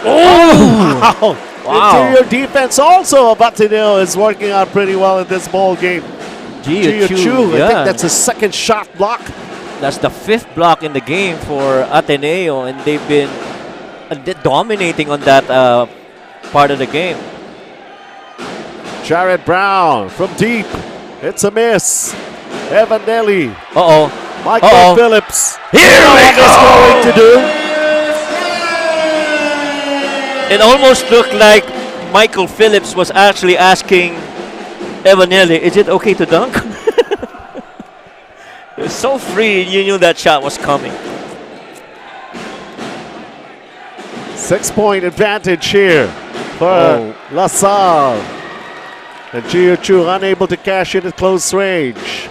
Oh! Wow. Interior defense also of Ateneo is working out pretty well in this ball game. Gio Chu, I think that's his second shot block. That's the 5th block in the game for Ateneo, and they've been dominating on that part of the game. Jared Brown from deep. It's a miss. Evan Nelly. Uh-oh. Michael Phillips. Here we go! Going to do. It almost looked like Michael Phillips was actually asking Evan Nelly, is it okay to dunk? It was so free, you knew that shot was coming. 6-point advantage here for LaSalle. And Gio Chu unable to cash in at close range.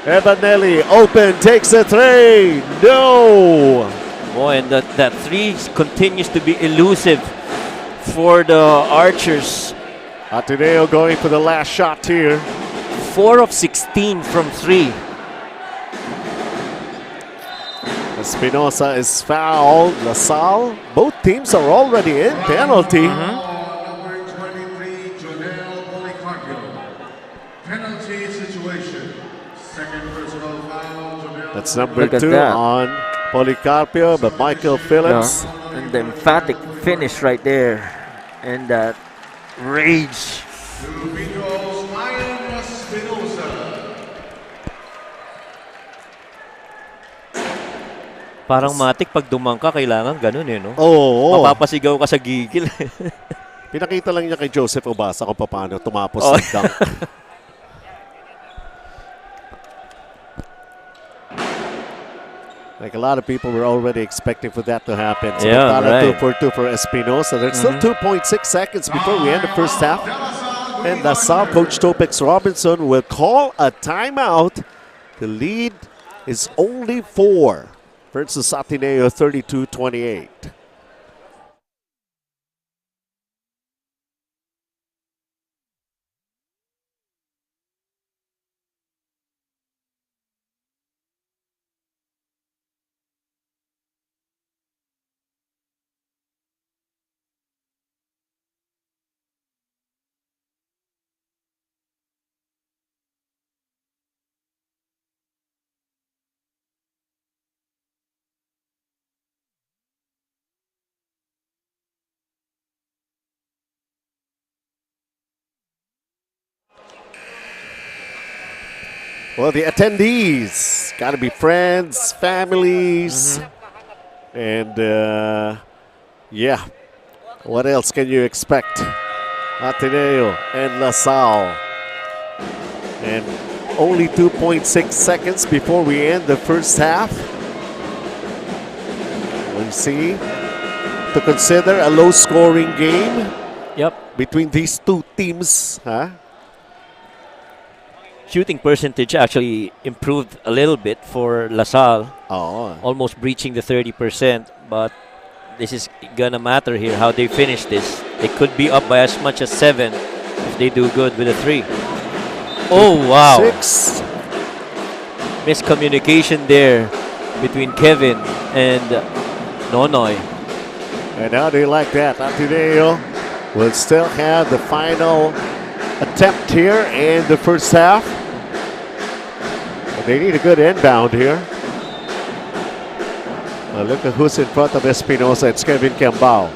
Evan Nelly open, takes a 3. No! Boy, and that 3 continues to be elusive for the Archers. Ateneo going for the last shot here. 4 of 16 from 3. Espinosa is fouled. LaSalle, both teams are already in penalty. Number 23, Jonel Policarpio. Penalty situation. Second personal foul, Jonel. That's number 2 on Policarpio, but Michael Phillips. And the emphatic finish right there. And that rage. Parang matik pag dumangka, kailangan ganun eh, no? Oo. Mapapasigaw ka sa gigil. Pinakita lang niya kay Joseph Obasa kung paano tumapos ng dunk. Like a lot of people were already expecting for that to happen. So Yeah, right. 2 for 2 for Espinosa. There's still 2.6 seconds before we end the first half. And LaSalle coach Topex Robinson will call a timeout. The lead is only 4 versus Ateneo 32-28. Well, the attendees got to be friends, families, and yeah, what else can you expect? Ateneo and LaSalle. And only 2.6 seconds before we end the first half. We'll see. To consider a low-scoring game. Yep. Between these two teams, huh? Shooting percentage actually improved a little bit for LaSalle. Oh. Almost breaching the 30%, but this is gonna matter here how they finish this. They could be up by as much as 7 if they do good with a 3. Oh wow. 6. Miscommunication there between Kevin and Nonoy. And how do you like that? Ateneo will still have the final attempt here in the first half. But they need a good inbound here. Look at who's in front of Espinosa. It's Kevin Cambao.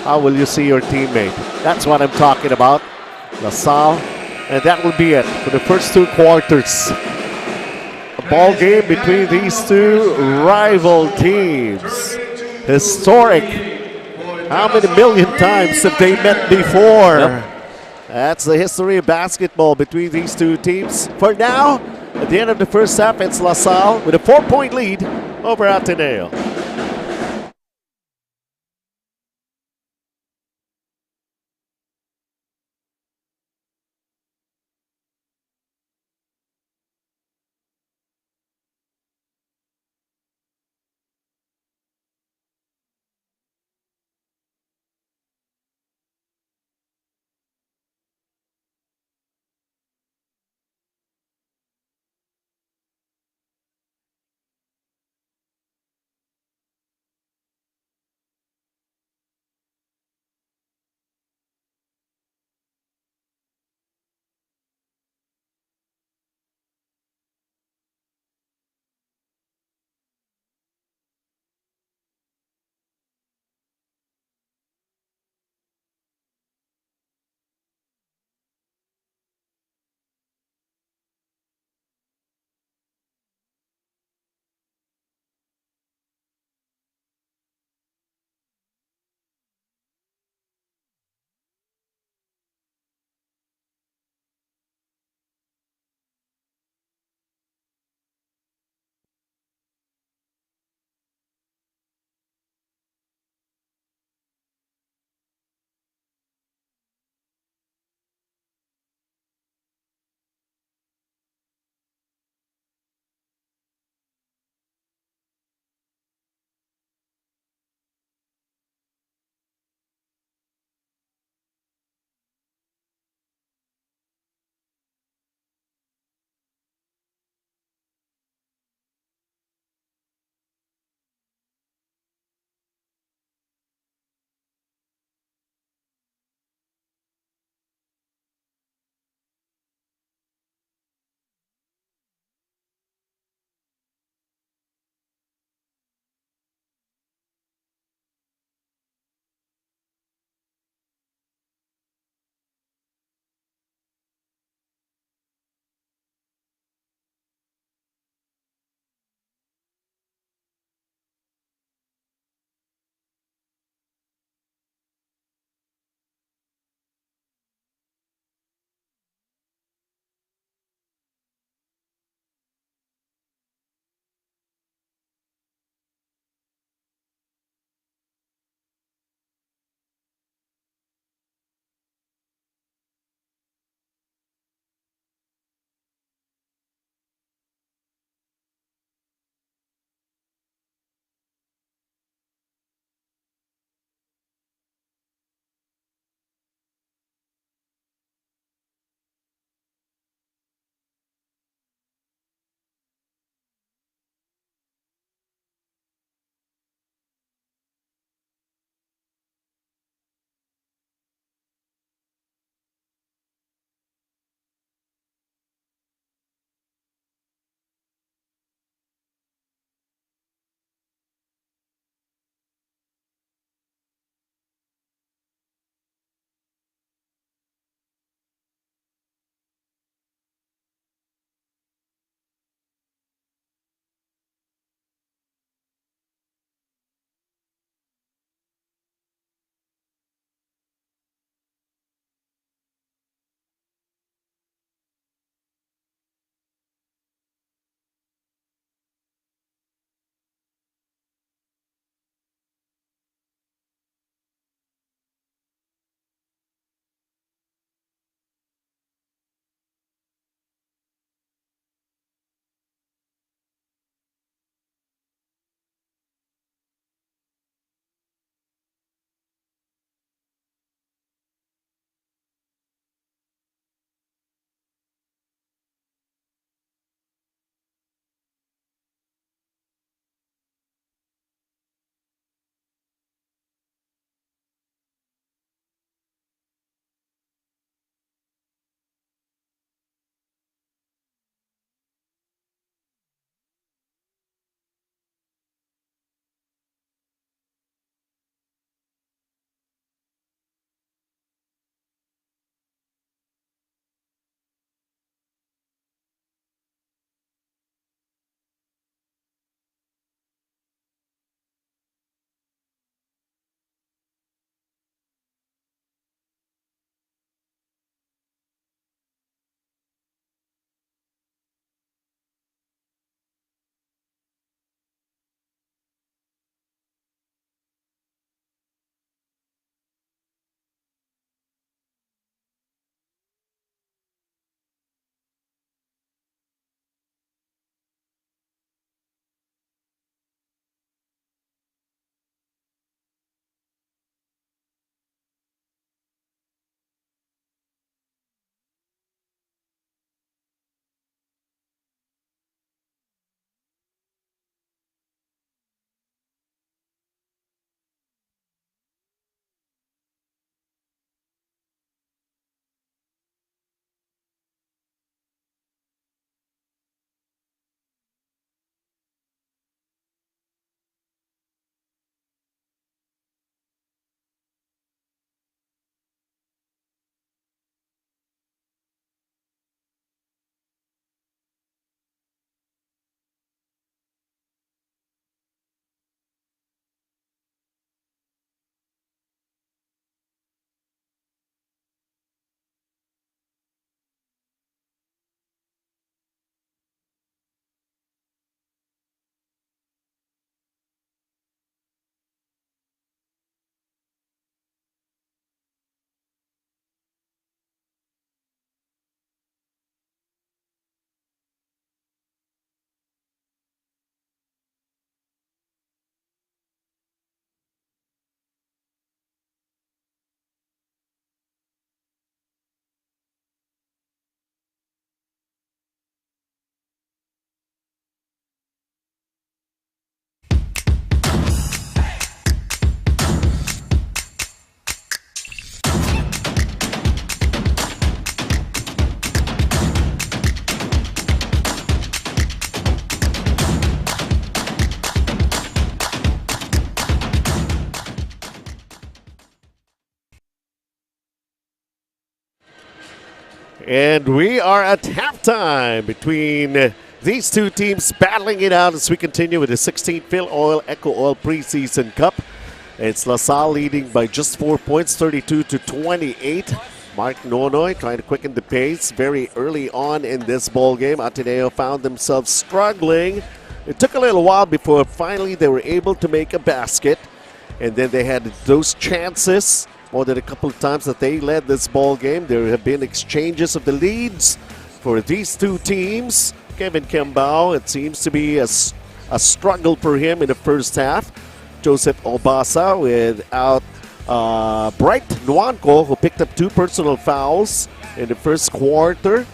How will you see your teammate? That's what I'm talking about. LaSalle. And that will be it for the first 2 quarters. A ball game between these two rival teams. Historic How many million times have they met before? Yep. That's the history of basketball between these two teams. For now, at the end of the first half, it's LaSalle with a 4-point lead over Ateneo. And we are at halftime between these two teams battling it out as we continue with the 16th Filoil EcoOil Preseason Cup. It's LaSalle leading by just 4 points, 32-28. Mark Nonoy trying to quicken the pace very early on in this ball game. Ateneo found themselves struggling. It took a little while before finally they were able to make a basket. And then they had those chances more than a couple of times that they led this ball game. There have been exchanges of the leads for these two teams. Kevin Kembao, it seems to be a struggle for him in the first half. Joseph Obasa without Bright Nuanco, who picked up 2 personal fouls in the first quarter.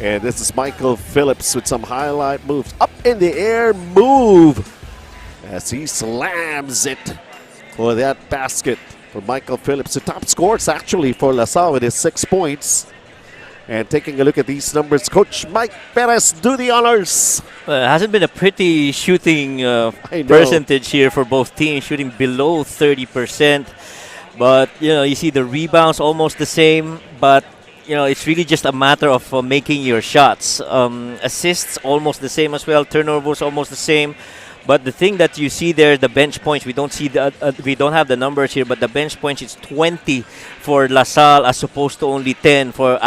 And this is Michael Phillips with some highlight moves. Up in the air move as he slams it for that basket for Michael Phillips. The top scores actually for LaSalle with his 6 points. And taking a look at these numbers, Coach Mike Perez, do the honors. It hasn't been a pretty shooting percentage here for both teams, shooting below 30%. But, you see the rebounds almost the same. But, it's really just a matter of making your shots. Assists almost the same as well. Turnovers almost the same. But the thing that you see there, the bench points, we don't have the numbers here, but the bench points is 20 for LaSalle as opposed to only 10 for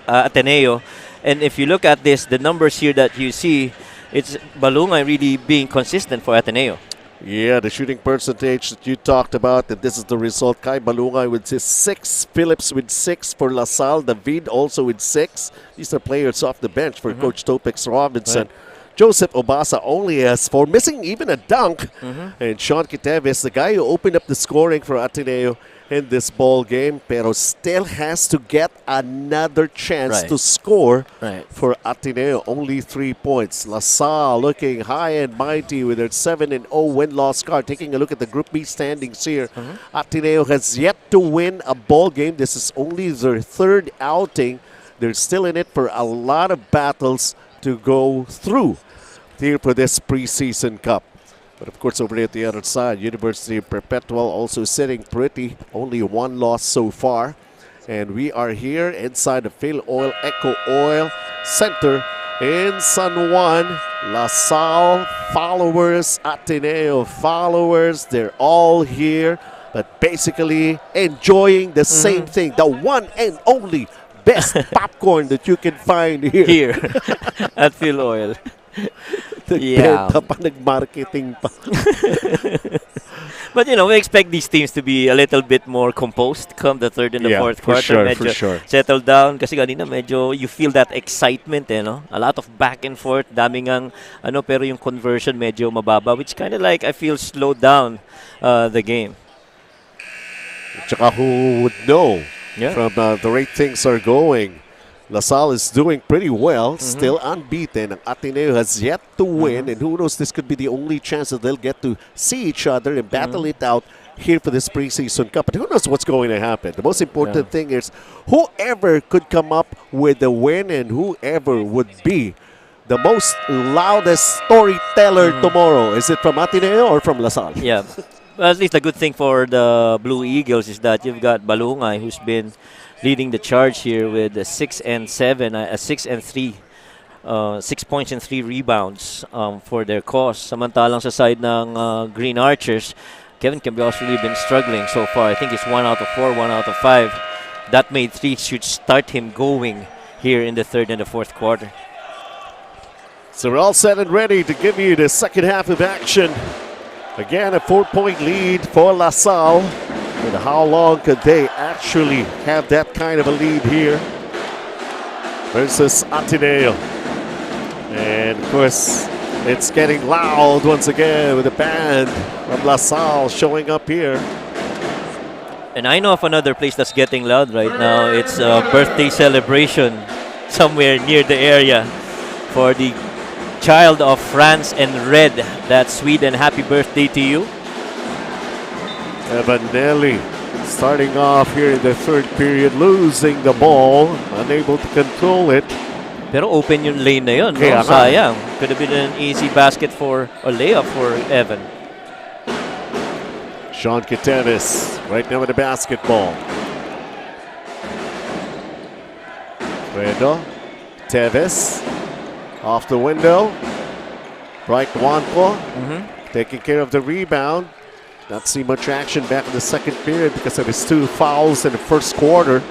Ateneo. And if you look at this, the numbers here that you see, it's Balungay really being consistent for Ateneo. Yeah, the shooting percentage that you talked about, and this is the result. Kai Balungay with his 6, Phillips with 6 for LaSalle, David also with 6. These are players off the bench for Coach Topex Robinson. Right. Joseph Obasa only has 4, missing even a dunk. And Sean Quiteves, the guy who opened up the scoring for Ateneo in this ball game, pero still has to get another chance to score for Ateneo. Only 3 points. LaSalle looking high and mighty with their 7-0 win-loss card. Taking a look at the Group B standings here, Ateneo has yet to win a ball game. This is only their 3rd outing. They're still in it for a lot of battles to go through here for this preseason cup. But of course, over there at the other side, University of Perpetual also sitting pretty. Only 1 loss so far. And we are here inside the Filoil EcoOil Center in San Juan. LaSalle followers, Ateneo followers, they're all here. But basically enjoying the same thing. The one and only best popcorn that you can find here. At Filoil. Nagbenta pa, nag-marketing pa. But, we expect these teams to be a little bit more composed come the 3rd and the 4th quarter. For sure. Settle down. Kasi kanina medyo you feel that excitement, A lot of back and forth. Daming pero yung conversion medyo mababa, which kind of like I feel slowed down the game. Tsaka who would know from the rate things are going. LaSalle is doing pretty well, still unbeaten. Ateneo has yet to win, and who knows, this could be the only chance that they'll get to see each other and battle it out here for this preseason cup. But who knows what's going to happen? The most important thing is whoever could come up with the win and whoever would be the most loudest storyteller tomorrow. Is it from Ateneo or from LaSalle? Yeah. Well, at least the good thing for the Blue Eagles is that you've got Balungay, who's been leading the charge here with 6 and 7, 6 and 3, 6 points and 3 rebounds for their cause. Samantalang sa side ng Green Archers, Kevin Cambios really been struggling so far. I think it's 1 out of 4, 1 out of 5. That made 3 should start him going here in the 3rd and the 4th quarter. So we're all set and ready to give you the second half of action. Again, a 4-point lead for LaSalle. And how long could they actually have that kind of a lead here versus Ateneo? And of course, it's getting loud once again with the band from LaSalle showing up here. And I know of another place that's getting loud right now. It's a birthday celebration somewhere near the area for the child of France and Red. That's Sweden. Happy birthday to you. Evanelli starting off here in the 3rd period, losing the ball, unable to control it. Pero open yung lane na yun. No? Sayang. Could have been an easy basket or layup for Evan. Sean Quiteves right now with the basketball. Fredo. Teves. Off the window. Bright Juanco. Taking care of the rebound. Not see much action back in the second period because of his 2 fouls in the first quarter.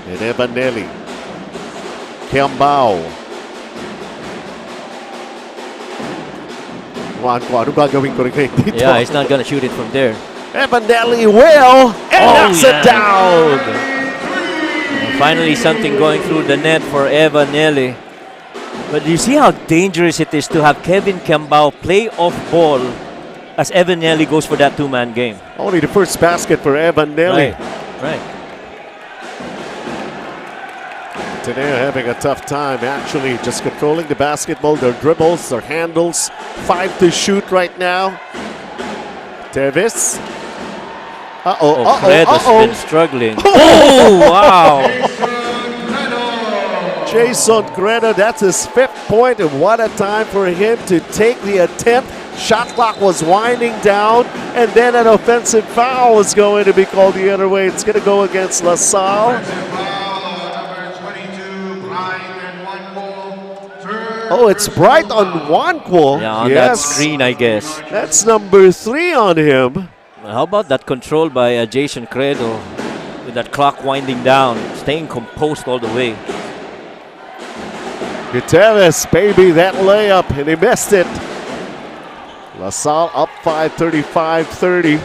And Evanelli. Kiambao. Juanco, ano gagawin ko rin dito? Yeah, he's not gonna shoot it from there. Evanelli will and knocks it down. And finally, something going through the net for Evanelli. But you see how dangerous it is to have Kevin Kiambao play off ball as Evanelli goes for that 2-man game. Only the first basket for Evanelli. Right. Today having a tough time actually just controlling the basketball, their dribbles, their handles. 5 to shoot right now. Tevis. Credo's been struggling. Oh, wow. Jason Credo, that's his 5th point, and what a time for him to take the attempt. Shot clock was winding down, and then an offensive foul is going to be called the other way. It's going to go against LaSalle. Oh, it's Bright on Juanco. Yeah, on that screen, I guess. That's number 3 on him. How about that control by Jason Credo with that clock winding down, staying composed all the way. Gutierrez, baby, that layup, and he missed it. LaSalle up 5, 35-30.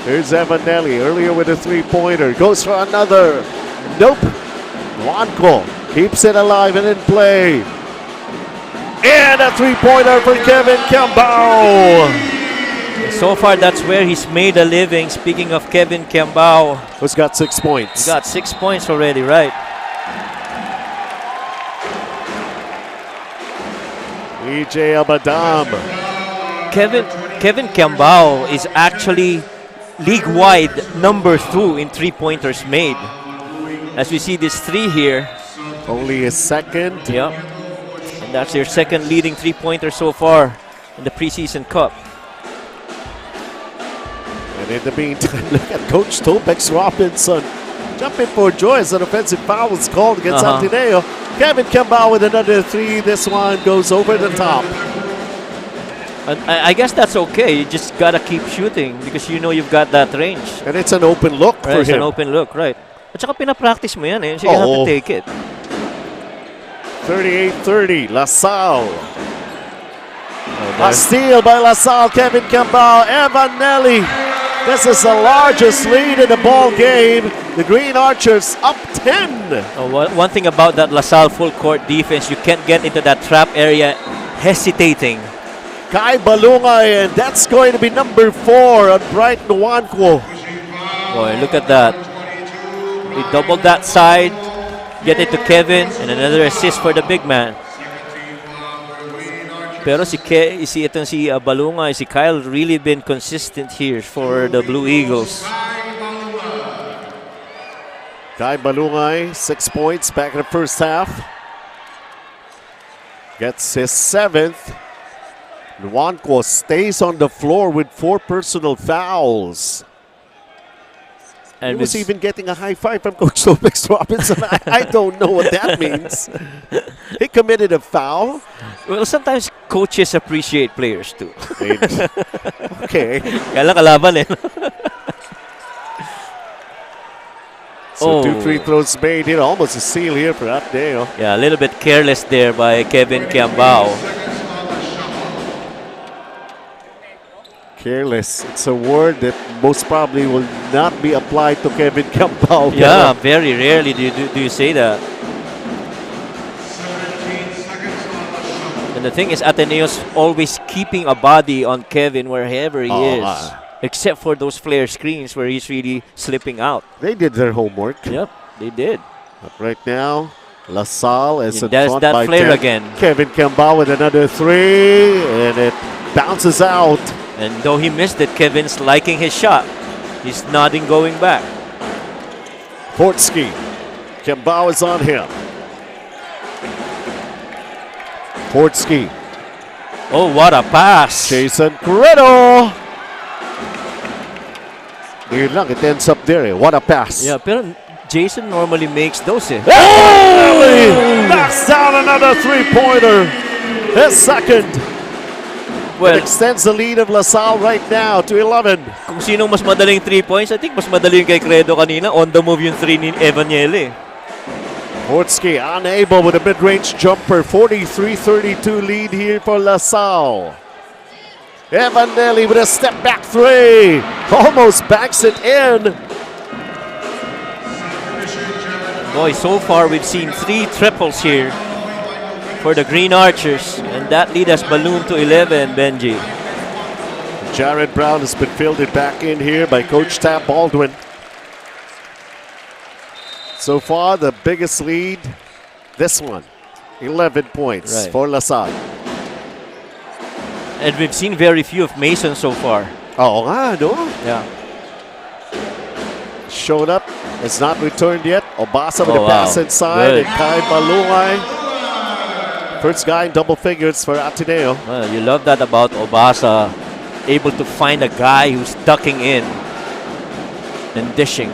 Here's Evanelli earlier with a 3-pointer. Goes for another. Nope. Juanco keeps it alive and in play. And a 3-pointer for Kevin Kiambao. So far, that's where he's made a living. Speaking of Kevin Kiambao, who's got 6 points. He's got 6 points already, right? EJ Abadam. Kevin Kiambao is actually league-wide number 2 in 3-pointers made. As we see this 3 here. Only his 2nd. Yep. And that's their 2nd leading 3-pointer so far in the preseason cup. And in the meantime, look at Coach Topex Robinson jumping for joy as an offensive foul was called against Ateneo. Kevin Kiambao with another 3. This one goes over the top. And I guess that's okay. You just gotta keep shooting because you know you've got that range. And it's an open look for him. It's an open look, right? At saka pinapractice mo yan eh. So you have to take it. 38-30, LaSalle. A steal by LaSalle, Kevin Kiambao, Evanelli. This is the largest lead in the ball game. The Green Archers up 10. One thing about that LaSalle full court defense, you can't get into that trap area hesitating. Kai Balungay, and that's going to be number 4 on Bright Juanco. Boy, look at that. We doubled that side, get it to Kevin, and another assist for the big man. Pero si Balungay, si Kyle really been consistent here for the Blue Eagles. Kai Balungay, 6 points back in the first half. Gets his 7th. Juanco stays on the floor with 4 personal fouls. And he was even getting a high five from Coach Topex Robinson. I don't know what that means. He committed a foul. Well, sometimes coaches appreciate players too. Okay. Kailan kalaban eh. So 2 free throws made here. Almost a steal here for Ateneo. Yeah, a little bit careless there by Kevin Kiambao. Careless. It's a word that most probably will not be applied to Kevin Kiambao. Yeah, very rarely do you say that. And the thing is, Ateneo's always keeping a body on Kevin wherever he is. Except for those flare screens where he's really slipping out. They did their homework. Yep, they did. But right now, LaSalle is in there's front that by flare 10. again. Kevin Kiambao with another 3, and it bounces out. And though he missed it, Kevin's liking his shot. He's nodding going back. Portsky. Kiambao is on him. Portsky. Oh, what a pass. Jason Corretto. Yun lang, it ends up there. What a pass. Yeah, pero Jason normally makes those. Eh. Oh! Knocks down another three-pointer. His second. Well, It extends the lead of LaSalle right now to 11. kung sino mas madaling 3 points, I think mas madaling kay Credo kanina. On the move yung 3 ni Evaniele. Hortsky unable with a mid-range jumper. 43-32 lead here for LaSalle. Evanelli with a step-back three. Almost banks it in. Boy, so far we've seen 3 triples here for the Green Archers. And that lead has ballooned to 11, Benji. Jared Brown has been fielded back in here by Coach Tab Baldwin. So far, the biggest lead, this one, 11 points for LaSalle. And we've seen very few of Mason so far. Oo nga, no? Yeah. Showed up, has not returned yet. Obasa with Oh, a pass wow. inside, Good. and Kai Balungay. First guy in double figures for Ateneo. Well, you love that about Obasa. Able to find a guy who's ducking in and dishing.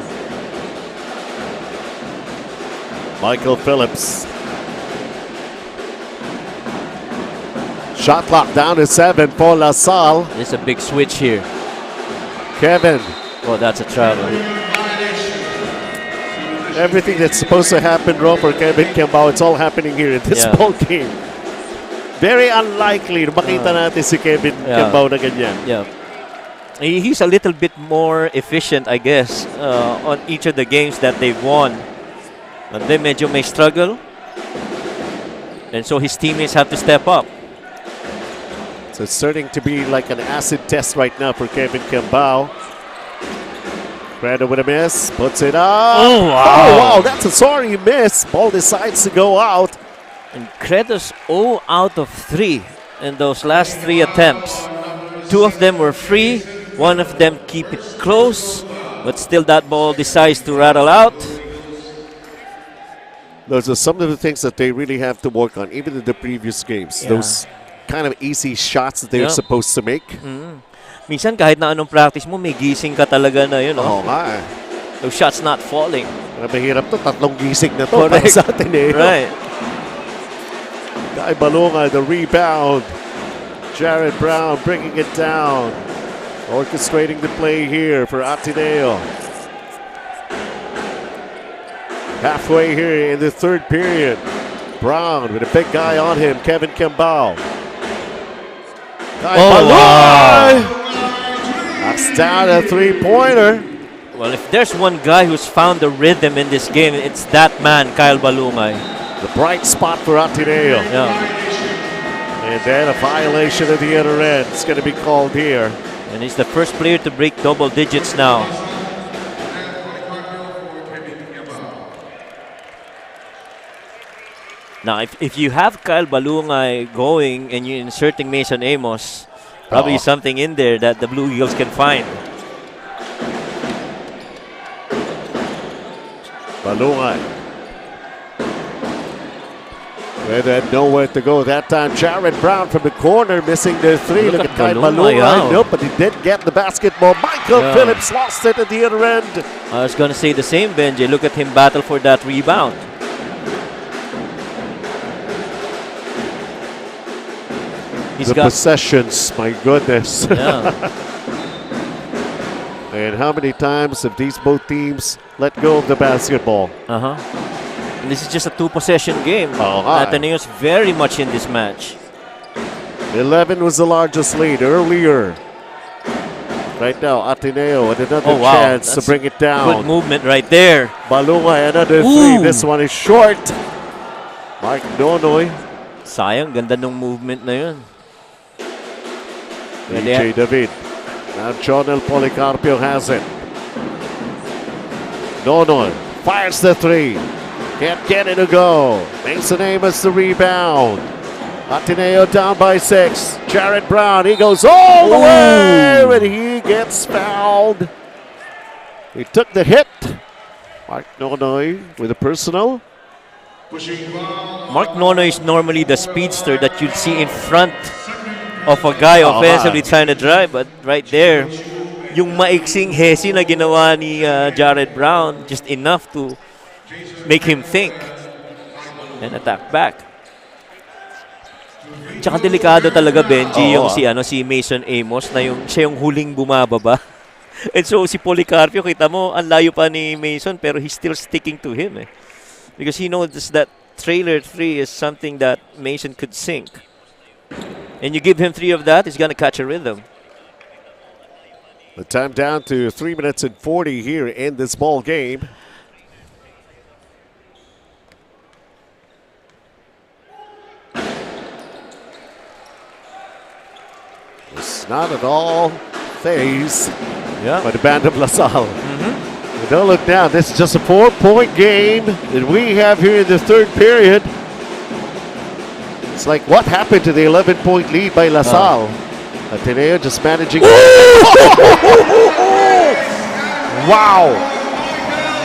Michael Phillips. Shot clock down to 7 for LaSalle. There's a big switch here. Kevin. Oh, that's a travel. Everything that's supposed to happen wrong for Kevin Kembao, it's all happening here in this Yeah. ball game. Very unlikely na makita natin si Kevin Kembao na ganyan. Yeah. He's a little bit more efficient, I guess, on each of the games that they've won. And then medyo may struggle. And so his teammates have to step up. So it's starting to be like an acid test right now for Kevin Kembao. Credo with a miss, puts it up. Oh, wow. Oh, wow, that's a sorry miss. Ball decides to go out. And Credo's 0 out of 3 in those last 3 attempts. 2 of them were free. 1 of them keep it close. But still that ball decides to rattle out. Those are some of the things that they really have to work on, even in the previous games. Yeah. Those kind of easy shots that they're Yeah. supposed to make. Minsan kahit na anong practice mo, may gising ka talaga na yun. Oo nga eh. Those shots not falling. Mahirap to, 3 gising na to Correct. para sa atin eh. Right. Guy Balunga, the rebound. Jared Brown bringing it down. Orchestrating the play here for Ateneo. Halfway here in the third period. Brown with a big guy on him, Kevin Kembao. Guy Balunga knocks down a three-pointer. Well, if there's one guy who's found the rhythm in this game, it's that man, Kyle Balungay. The bright spot for Ateneo. Yeah. And then a violation at the other end. It's going to be called here. And he's the first player to break double digits now. Now, if you have Kyle Balungay going and you're inserting Mason Amos, probably something in there that the Blue Eagles can find. Balungay. With nowhere to go that time. Jared Brown from the corner missing the three. Look at Kai Balungay, Balungay. Nope, but he did get the basketball. Michael Phillips lost it at the other end. I was going to say the same, Benji. Look at him battle for that rebound. He's The got possessions, my goodness. yeah. And how many times have these both teams let go of the basketball? And this is just a 2-possession game. hi. Ateneo's very much in this match. 11 was the largest lead earlier. Right now, Ateneo with another Oh, wow. chance to That's bring it down. Good movement right there. Balungay, another Ooh. three. This one is short. Mark Nonoy. Sayang, ganda nung movement na yun. DJ David. Now Jonel Policarpio has it. Nonoy fires the three. Can't get it to go. Mason Amos the rebound. Ateneo down by 6. Jared Brown, he goes all the way, and he gets fouled. He took the hit. Mark Nonoy with a personal. Mark Nono is normally the speedster that you'd see in front of a guy offensively trying to drive, but right there, yung maiksing hesi na ginawa ni Jared Brown, just enough to make him think and attack back. Tsaka delikado talaga, Benji, yung si Mason Amos na siya yung huling bumababa. And so si Policarpio, kita mo, ang layo pa ni Mason pero he's still sticking to him because he knows that trailer 3 is something that Mason could sink. And you give him 3 of that, he's gonna catch a rhythm. The time down to 3 minutes and 40 here in this ball game. It's not at all phased by the band of LaSalle. Don't look down. This is just a 4-point game that we have here in the third period. It's like what happened to the 11-point lead by LaSalle? Ateneo just managing. Wow!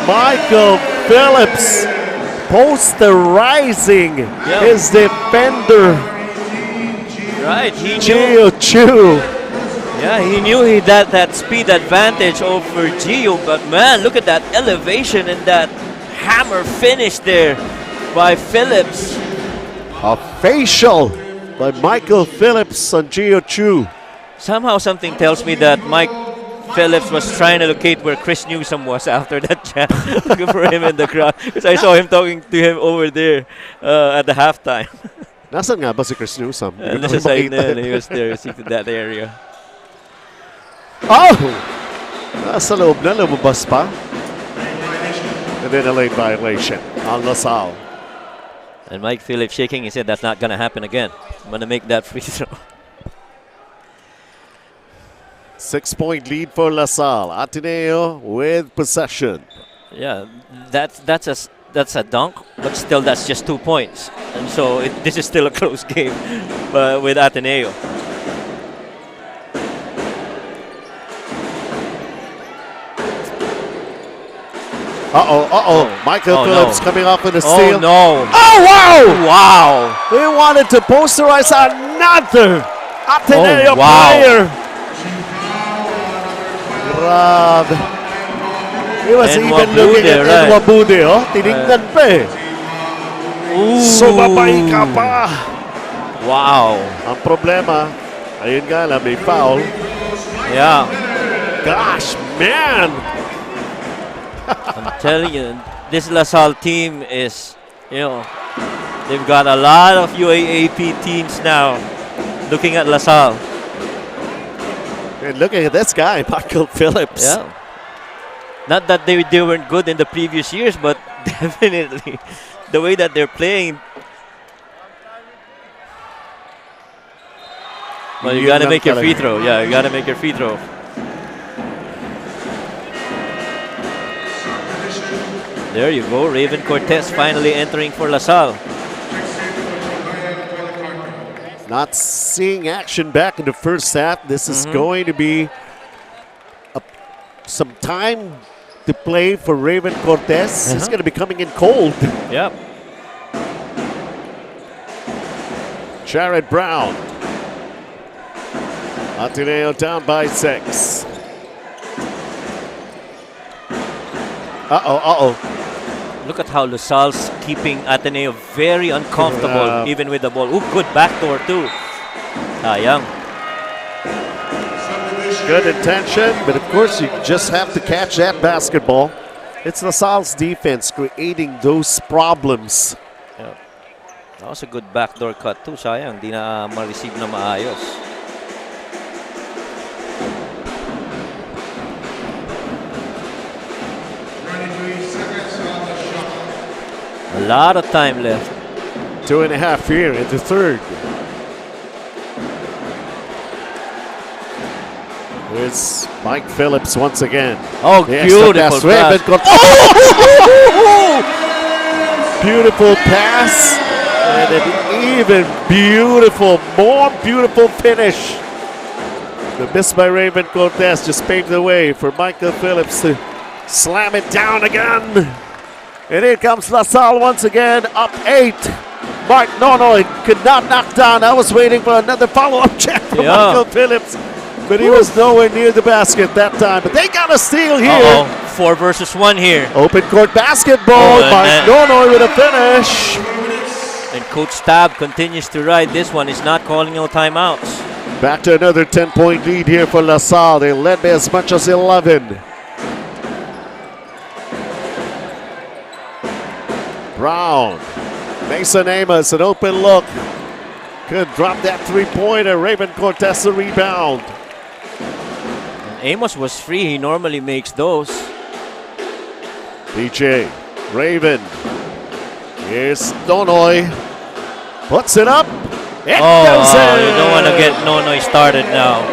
Michael Phillips posterizing his defender. Right, he Gio Chu. Yeah, he knew he had that speed advantage over Gio, but man, look at that elevation and that hammer finish there by Phillips. A facial by Michael Phillips on Gio Chu. Somehow something tells me that Mike Phillips was trying to locate where Chris Newsom was after that chat, looking for him in the crowd. Because I saw him talking to him over there at the halftime. Nasaan nga ba si Chris Newsom? Nasa side na yun. He was there, to that area. Oh! Nasa loob na, lumabas pa. And then a late violation on LaSalle. And Mike Phillips shaking his head, that's not going to happen again. I'm going to make that free throw. 6-point lead for LaSalle. Ateneo with possession. Yeah, that's a dunk, but still that's just 2 points. And so this is still a close game with Ateneo. Michael Phillips coming up with a steal. Oh, no. Oh, wow! Wow. They wanted to posterize another Ateneo player. Grabe. He was And even Wabude, looking at right. Wabude. Tinignan pa eh. Sumabay ka pa. Wow. Ang problema, ayun nga lang, may foul. Yeah. Gosh, man! I'm telling you, this LaSalle team is, they've got a lot of UAAP teams now looking at LaSalle. And looking at this guy, Michael Phillips. Yeah. Not that they weren't good in the previous years, but definitely the way that they're playing. Well, you gotta make your free throw. Yeah, you gotta make your free throw. There you go, Raven Cortez finally entering for LaSalle. Not seeing action back in the first half. This is going to be some time to play for Raven Cortez. He's going to be coming in cold. Yep. Jared Brown. Ateneo down by 6. Look at how LaSalle's keeping Ateneo very uncomfortable, even with the ball. Ooh, good backdoor too. Young. Good intention, but of course you just have to catch that basketball. It's LaSalle's defense creating those problems. Yep. That was a good backdoor cut too. Sayang, di na ma-receive na maayos. A lot of time left. 2.5 here in the third. Here's Mike Phillips once again. Oh, The beautiful extra pass. Beautiful pass. And an even more beautiful finish. The miss by Raven Cortez just paved the way for Michael Phillips to slam it down again. And here comes LaSalle once again, up 8. Mark, no, it could not knock down. I was waiting for another follow-up check from Michael Phillips. but he was nowhere near the basket that time. But they got a steal here. Uh-oh. 4 versus 1 here. Open court basketball. Oh, Mark Nonoy with a finish. And Coach Tab continues to ride this one. He's not calling no timeouts. Back to another 10-point lead here for LaSalle. They led by as much as 11. Brown. Mason Amos, an open look. Could drop that three-pointer. Raven Cortez the rebound. And Amos was free. He normally makes those. DJ. Raven. Here's Nonoy. Puts it up. It goes in. You don't want to get Nonoy started now.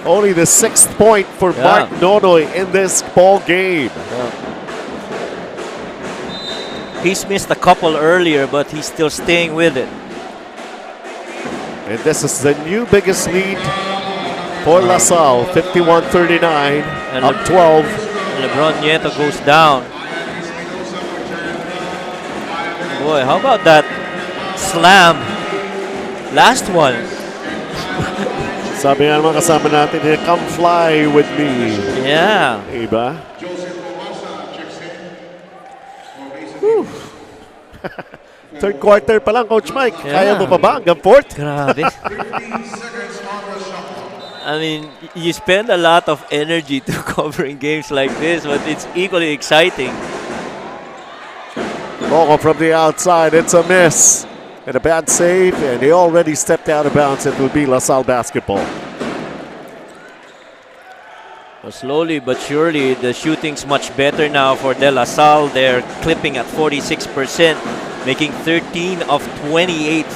Only the 6th point for Mark Nonoy in this ball game. He's missed a couple earlier, but he's still staying with it. And this is the new biggest lead for LaSalle, 51-39, And up 12. LeBron Nieto goes down. Boy, how about that slam? Last one. Sabi nga naman kasama natin here, come fly with me. Yeah. Diba? Third quarter pa lang, Coach Mike. Kaya mo pa ba hanggang fourth? Grabe. I mean, you spend a lot of energy to covering games like this, but it's equally exciting. Ball from the outside, it's a miss. And a bad save, and he already stepped out of bounds. It will be LaSalle basketball. Well, slowly but surely, the shooting's much better now for De La Salle. They're clipping at 46%, making 13 of 28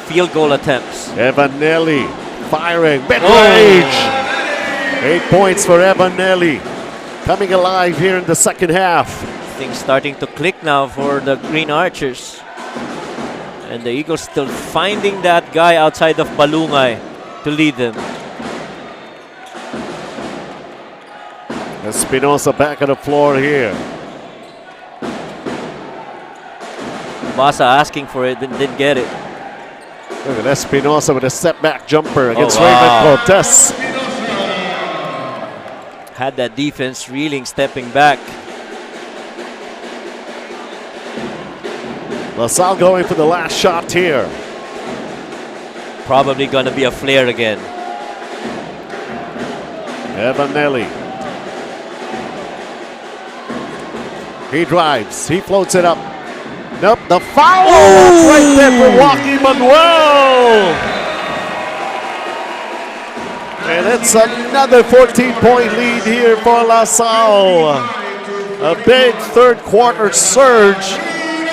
field goal attempts. Evan Nelly firing, mid-range. 8 points for Evan Nelly. Coming alive here in the second half. Things starting to click now for the Green Archers. And the Eagles still finding that guy outside of Balungay to lead them. Espinosa back on the floor here. Basa asking for it, didn't get it. Look at Espinosa with a step back jumper against wow. Raymond Cortez. Had that defense reeling, stepping back. LaSalle going for the last shot here. Probably gonna be a flare again. Evan Nelly. He drives, he floats it up. Nope, the foul right there for Joaquin Manuel. And it's another 14-point lead here for LaSalle. A big third quarter surge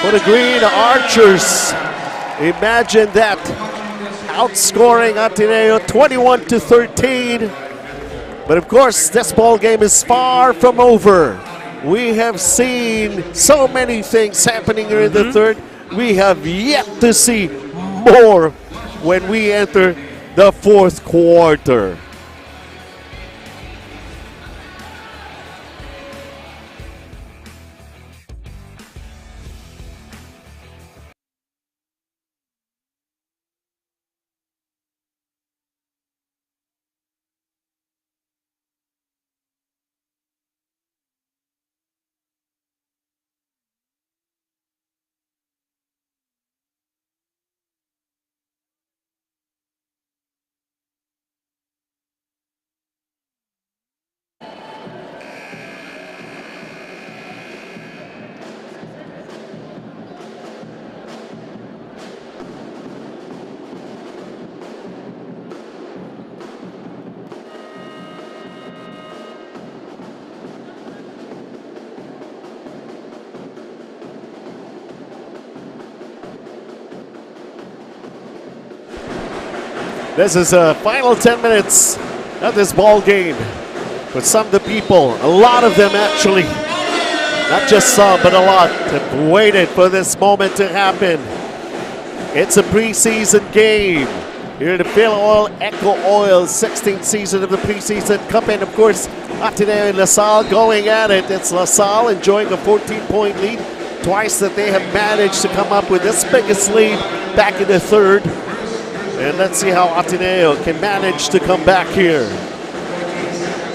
for the Green Archers. Imagine that. Outscoring Ateneo 21-13. But of course, this ball game is far from over. We have seen so many things happening here in the third. We have yet to see more when we enter the fourth quarter. This is the final 10 minutes of this ball game. But some of the people, a lot of them actually, not just some, but a lot, have waited for this moment to happen. It's a preseason game. Here in the Filoil EcoOil 16th season of the preseason cup. And of course, Ateneo and LaSalle going at it. It's LaSalle enjoying a 14-point lead. Twice that they have managed to come up with this biggest lead back in the third. And let's see how Ateneo can manage to come back here.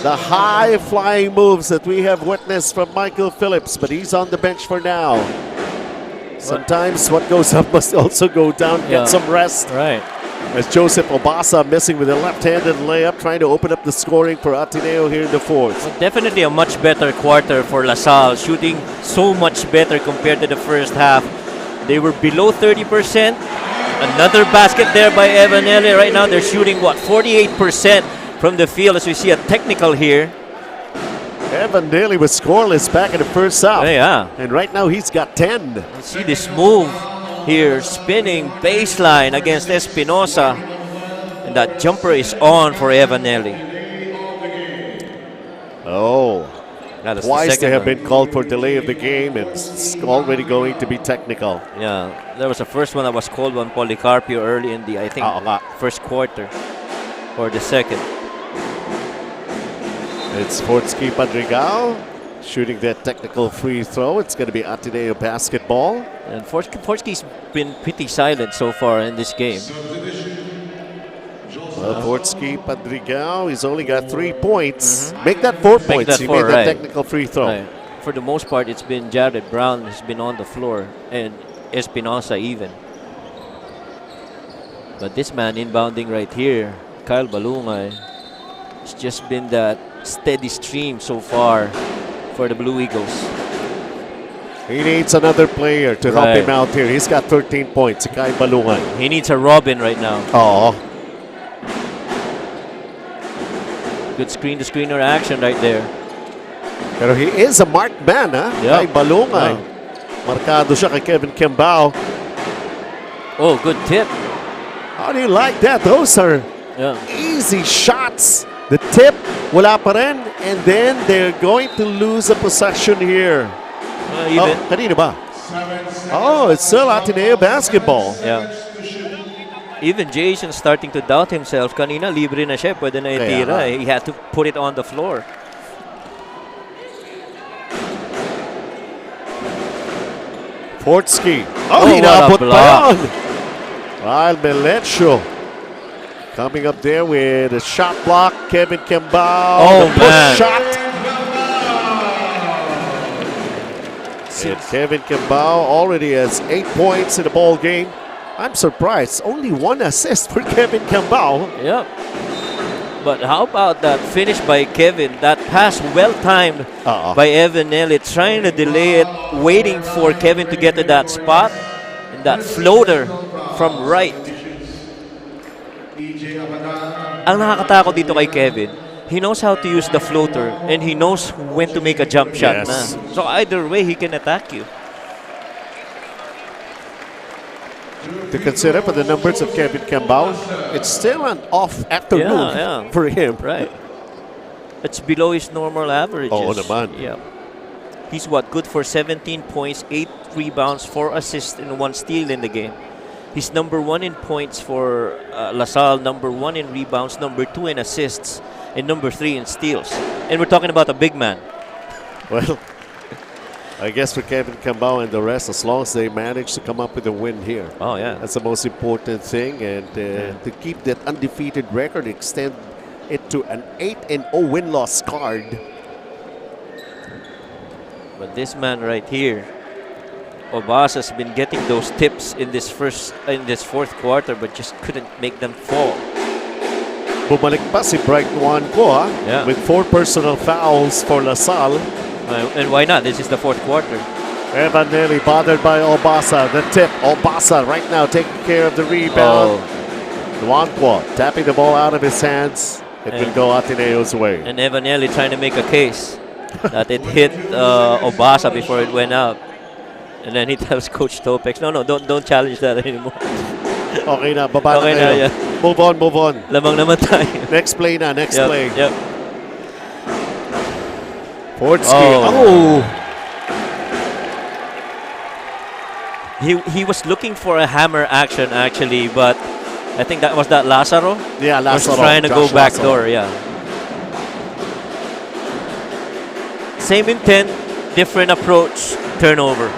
The high-flying moves that we have witnessed from Michael Phillips, but he's on the bench for now. Sometimes what goes up must also go down. Get some rest. Right. As Joseph Obasa missing with a left-handed layup, trying to open up the scoring for Ateneo here in the fourth. Well, definitely a much better quarter for LaSalle, shooting so much better compared to the first half. They were below 30%. Another basket there by Evanelli. Right now they're shooting, what, 48% from the field as we see a technical here. Evan Daly was scoreless back in the first half. Yeah. And right now he's got 10. You see this move here, spinning baseline against Espinosa. And that jumper is on for Evanelli. Oh, That is twice the they have second been called for delay of the game, and it's already going to be technical. one. Yeah, there was a first one that was called on Policarpio early in the, I think, first quarter or the second. It's Fortsky Padrigal shooting that technical free throw. It's going to be Ateneo basketball. And Fortsky's been pretty silent so far in this game. Well, Fortsky Padrigal, he's only got 3 points. Make that 4 points. that He four, made that right. technical free throw. Right. For the most part, it's been Jared Brown who's been on the floor, and Espinosa even. But this man inbounding right here, Kyle Balungay, it's just been that steady stream so far for the Blue Eagles. He needs another player to help Right. him out here. He's got 13 points. Kai Balungan. He needs a Robin right now. Oh, Good screen-to-screener action right there. pero he is a marked man, ha? Yeah. Kai Balungay. Markado siya kay Kevin Kimbao. Oh, good tip. How do you like that? Those are Yeah. easy shots. The tip, wala pa rin. And then they're going to lose a possession here. Even. Oh, kanina ba? Oh, it's still Ateneo basketball. Yeah. Even Jason starting to doubt himself. Kanina, libre na siya. Pwede na Kaya itira. nga. He had to put it on the floor. Fortsky. Oh, Oh, what a hinabot pa block. yun. While Melencio coming up there with a shot block. Kevin Kimbao. Oh, the push man. shot. And Kevin Kimbao already has 8 points in the ball game. I'm surprised. Only 1 assist for Kevin Kimbao. Yep. But how about that finish by Kevin? That pass well-timed by Evanelli, trying to delay it, waiting for Kevin to get to that spot. And that floater from right. Ang nakakatakot dito kay Kevin, he knows how to use the floater and he knows when to make a jump shot. Yes. Na. So either way, he can attack you. To consider for the numbers of Kevin Kimbao, it's still an off afternoon Yeah, yeah. for him. Right. It's below his normal averages. Oo naman. Yeah. He's what, good for 17 points, 8 rebounds, 4 assists, and 1 steal in the game. He's number 1 in points for LaSalle, number 1 in rebounds, number 2 in assists, and number 3 in steals. And we're talking about a big man. Well, I guess for Kevin Kimbao and the rest, as long as they manage to come up with a win here. Oh, yeah. That's the most important thing. And to keep that undefeated record, extend it to an 8-0 win-loss card. But this man right here, Obas has been getting those tips in this fourth quarter, but just couldn't make them fall. Bumalik pa si Bright Juanco, ha? Yeah. With 4 personal fouls for LaSalle. And why not? This is the fourth quarter. Evanelli bothered by Obasa. The tip. Obasa right now taking care of the rebound. Juanco tapping the ball out of his hands. It will go Ateneo's way. And Evanelli trying to make a case that it hit Obasa before it went out. And then he tells Coach Topex, no, don't challenge that anymore. Okay na, baba Okay na na, kayo. yeah. Move on. Lamang naman tayo. Next play na, next play. Yep. Fortsky. Oh. He was looking for a hammer action actually, but I think that was Lazaro. Yeah, Lazaro. Was trying to Josh go back Lazaro. door, yeah. Same intent, different approach, turnover.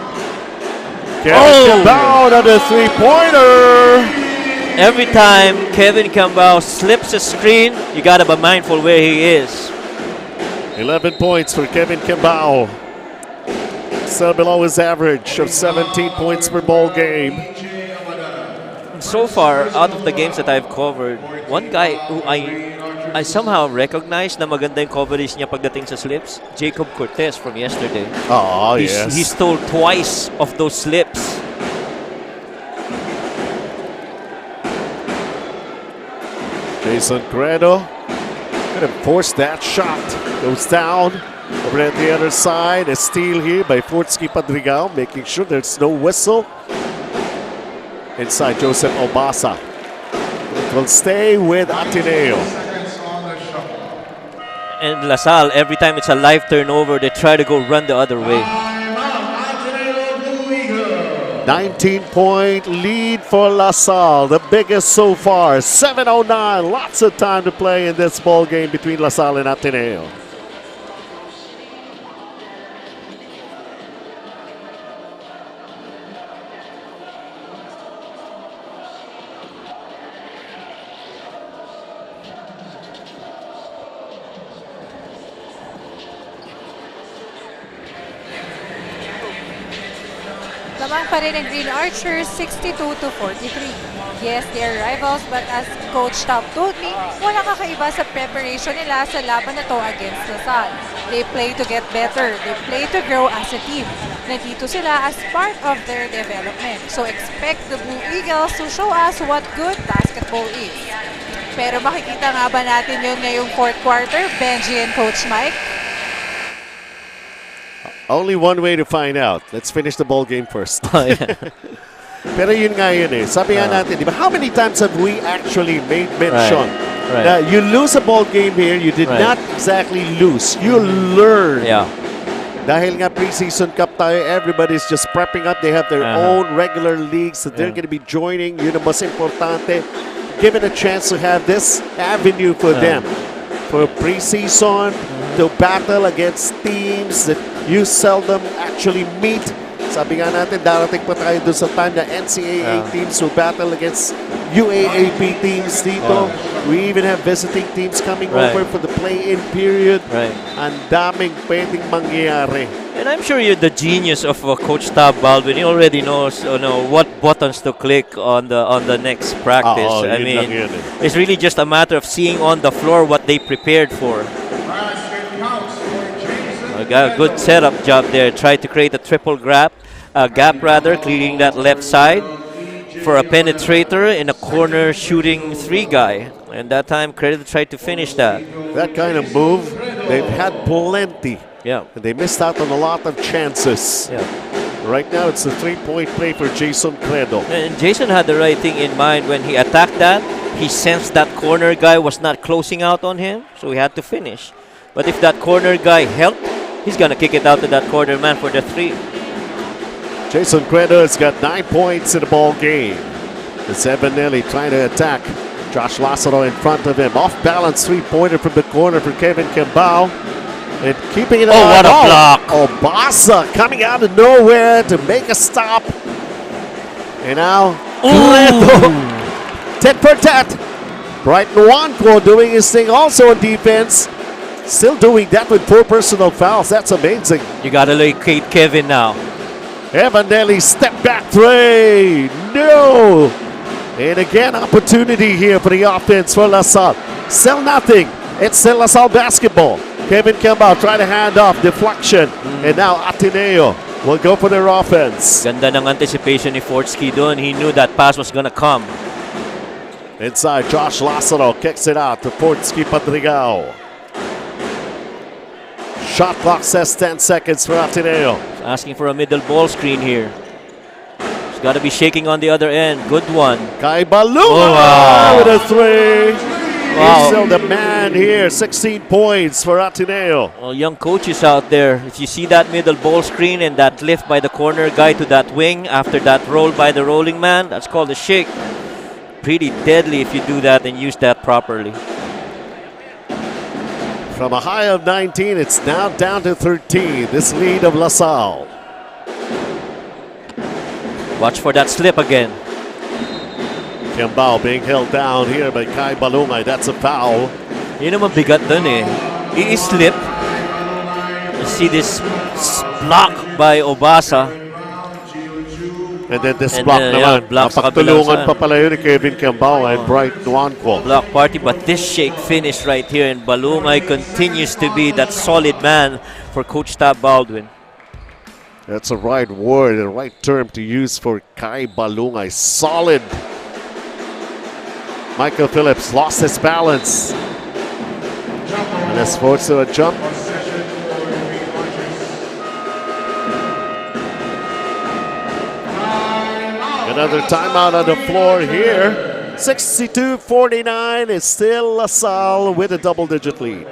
Kevin Kimbao, another 3-pointer. Every time Kevin Cambao slips a screen, you gotta be mindful where he is. 11 points for Kevin Cambao. Still below his average of 17 points per ball game. So far, out of the games that I've covered, one guy who I somehow recognize na maganda yung coverage niya pagdating sa slips, Jacob Cortez from yesterday. Oh, He yes. stole twice of those slips. Jason Credo gonna force that shot. Goes down. Over at the other side, a steal here by Fortsky Padrigao, making sure there's no whistle. Inside Joseph Obasa. It will stay with Ateneo. And LaSalle, every time it's a live turnover, they try to go run the other way. 19-point lead for LaSalle, the biggest so far. 7:09, lots of time to play in this ball game between LaSalle and Ateneo. Lamang pa rin ang Green Archers, 62-43. Yes, they are rivals, but as Coach Top told me, wala kakaiba sa preparation nila sa laban na to against LaSalle. They play to get better. They play to grow as a team. Nandito sila as part of their development. So expect the Blue Eagles to show us what good basketball is. Pero makikita nga ba natin yun ngayong fourth quarter, Benji and Coach Mike? Only one way to find out. Let's finish the ball game first. Pero yun nga yun eh. Sabi nga natin, di ba, how many times have we actually made mention that you lose a ball game here, you did not exactly lose. You learn. Yeah. Dahil nga preseason cup tayo, everybody's just prepping up. They have their own regular leagues that they're going to be joining. Yun ang mas importante. Given a chance to have this avenue for them. For preseason, to battle against teams that you seldom actually meet. Sabi nga natin, darating pa tayo dun sa time na NCAA teams will battle against UAAP teams dito. We even have visiting teams coming over for the play-in period. Ang daming pwedeng mangyayari. And I'm sure you're the genius of Coach Tab Baldwin. He already knows what buttons to click on the next practice. I mean, it's really just a matter of seeing on the floor what they prepared for. Got a good setup job there. Tried to create a triple gap, clearing that left side for a penetrator in a corner shooting three guy. And that time, Credo tried to finish that. That kind of move, they've had plenty. Yeah. And they missed out on a lot of chances. Yeah. Right now, it's a three-point play for Jason Credo. And Jason had the right thing in mind when he attacked that. He sensed that corner guy was not closing out on him, so he had to finish. But if that corner guy helped, he's going to kick it out to that corner man for the three. Jason Credo has got 9 points in the ball game. It's Evan Nelly trying to attack. Josh Lassaro in front of him. Off-balance three-pointer from the corner for Kevin Cambao. And keeping it on. What a block. Obasa coming out of nowhere to make a stop. And now, Credo. Tit for tat. Brighton Wanko doing his thing also on defense. Still doing that with 4 personal fouls. That's amazing. You got to locate Kevin now. Evanelli step back three. No. And again, opportunity here for the offense for LaSalle. Still nothing. It's still LaSalle basketball. Kevin Cambao trying to hand off, deflection. And now Ateneo will go for their offense. Ganda ng anticipation ni Fortsky doon. He knew that pass was going to come. Inside, Josh Lassaro kicks it out to Fortsky Padrigao. Shot clock says 10 seconds for Ateneo. Asking for a middle ball screen here. He's got to be shaking on the other end. Good one. Kai Baluma with a three. Wow. He's still the man here. 16 points for Ateneo. Well, young coaches out there, if you see that middle ball screen and that lift by the corner guy to that wing after that roll by the rolling man, that's called a shake. Pretty deadly if you do that and use that properly. From a high of 19, it's now down to 13. This lead of LaSalle. Watch for that slip again. Kiambao being held down here by Kai Balungay. That's a foul. Yun naman bigat dun eh. I-slip. You see this block by Obasa. And then this And block then, naman. block sa Napagtulungan kabilang pa pala yun ni Kevin Kiambao and Bright Nuanquo. Block party, but this shake finish right here, and Balungay continues to be that solid man for Coach Tab Baldwin. That's the right word, the right term to use for Kai Balungay. Solid. Michael Phillips lost his balance. And is forced to a jump. Another timeout on the floor here. 62-49 is still LaSalle with a double-digit lead.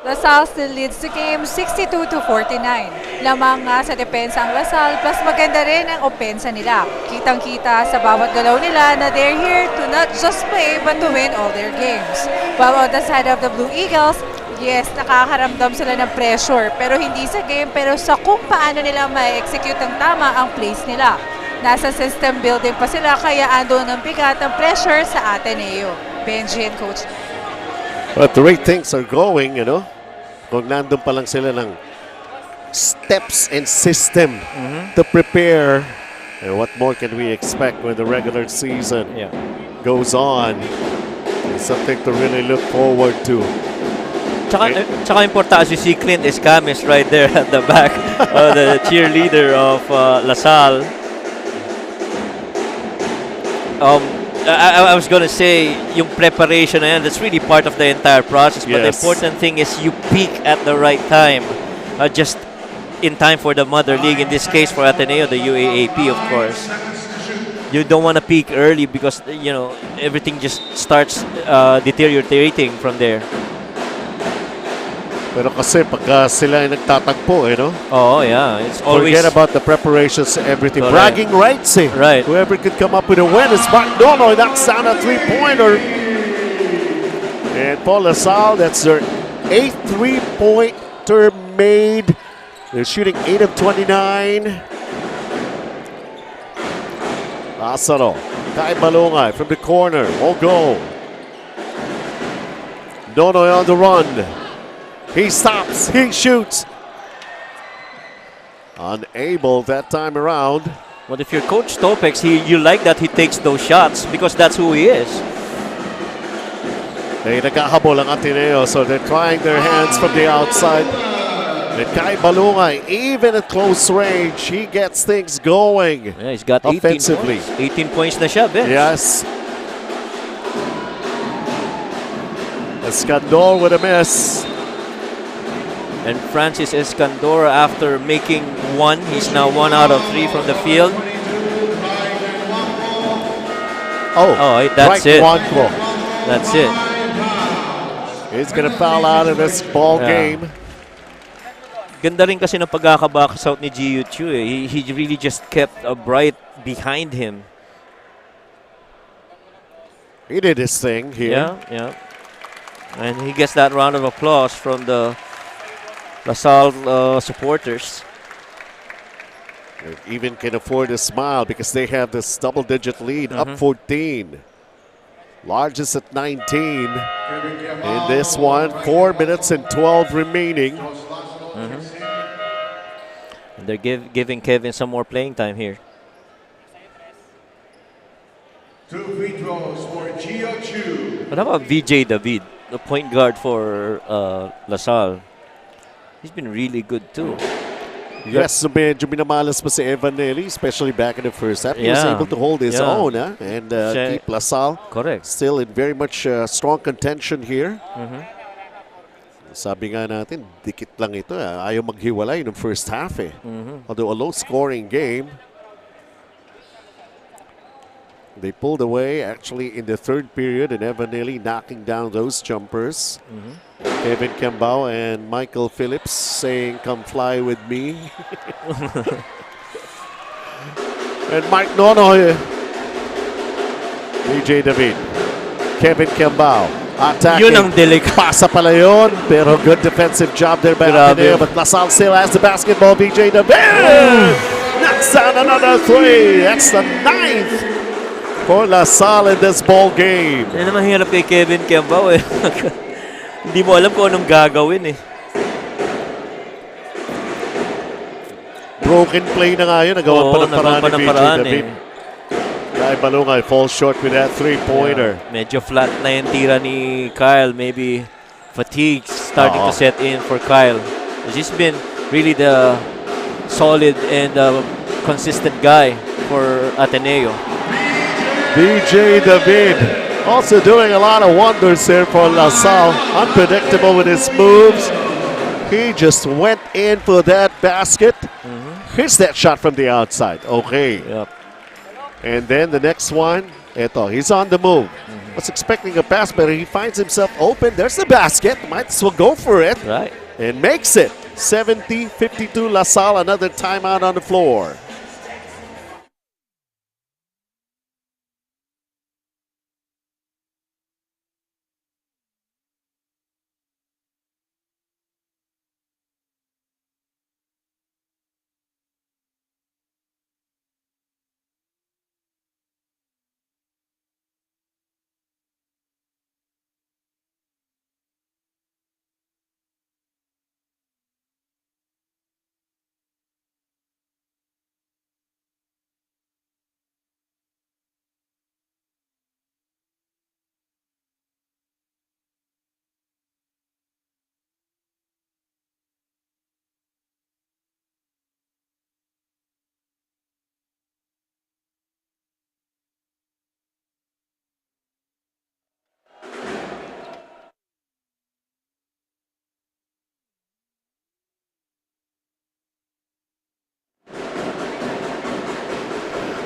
LaSalle still leads the game 62-49. Lamang nga sa depensa ang LaSalle, plus maganda rin ang opensa nila. Kitang-kita sa bawat galaw nila na they're here to not just play but to win all their games. While on the side of the Blue Eagles, yes, nakakaramdam sila ng pressure. Pero hindi sa game, pero sa kung paano nila ma-execute ng tama ang plays nila. Nasa system building pa sila, kaya ando ng bigat ang pressure sa Ateneo. Benji and Coach. But the way things are going, you know, kung nandun pa lang sila ng steps and system to prepare, and what more can we expect when the regular season goes on? It's something to really look forward to. Tsaka important, as you see Clint Escamis right there at the back, the cheerleader of LaSalle. I was gonna say, yung preparation na yan, that's really part of the entire process. But the important thing is you peak at the right time, just in time for the Mother League. In this case, for Ateneo, the UAAP, of course. You don't want to peak early because everything just starts deteriorating from there. Pero kasi pagka sila ay nagtatagpo, no? Oh, yeah. It's always... Forget about the preparations, everything. Correct. Bragging rights, eh. Right. Whoever could come up with a win is Mark Dono. That's down a three-pointer. And Paul LaSalle, that's their 8th three-pointer made. They're shooting 8 of 29. Asaro. Kai Balungay from the corner. Won't go. Dono on the run. He stops, he shoots. Unable that time around. But if you're Coach Topex, you like that he takes those shots because that's who he is. They nagkahabol ang Ateneo, so they're trying their hands from the outside. And Kai Balungay, even at close range, he gets things going. Yeah, he's got 18 offensively. points. 18 points na siya, Ben. Yes. Escandor with a miss. And Francis Escandor, after making one, he's now 1 out of 3 from the field. That's it. Nuanquo. That's it. He's gonna foul out of this ball game. Ganda rin kasi ng pagkaka-box out ni Jiu Chu. He really just kept Bright behind him. He did his thing here. Yeah. And he gets that round of applause from the LaSalle supporters. They even can afford a smile because they have this double-digit lead, up 14. Largest at 19 in this one. 4 minutes and 12 remaining. And they're giving Kevin some more playing time here. 2 free throws for Gio. But how about VJ David, the point guard for LaSalle? He's been really good too. Yes, so medyo minamalas pa si Evan Nelly, especially back in the first half. He was able to hold his own and keep LaSalle still in very much strong contention here. Sabi nga natin, dikit lang ito. Ayaw maghiwalay ng first half eh. Although a low-scoring game. They pulled away actually in the third period and Evan Nelly knocking down those jumpers. Kevin Kembao and Michael Phillips saying, "Come fly with me." And Mike Nonoy, BJ David, Kevin Kembao attacking. Yun ang delicate. Pasa pala yun, pero good defensive job there by Ateneo. But LaSalle still has the basketball. BJ David knocks down another three. That's the 9th for LaSalle in this ball game. Yan naman hirap kay Kevin Kembao eh. Hindi mo alam kung anong gagawin eh. Broken play na nga yun. Nagawa pa ng paraan ni BJ David. eh. Kyle Balungay falls short with that three-pointer. Yeah. Medyo flat na yung tira ni Kyle. Maybe fatigue starting to set in for Kyle. He's been really the solid and consistent guy for Ateneo. BJ David also doing a lot of wonders here for LaSalle. Unpredictable with his moves. He just went in for that basket. Here's that shot from the outside. Okay. Yep. And then the next one, eto, he's on the move. Was expecting a pass, but he finds himself open. There's the basket. Might as well go for it. Right. And makes it. 70-52 LaSalle. Another timeout on the floor.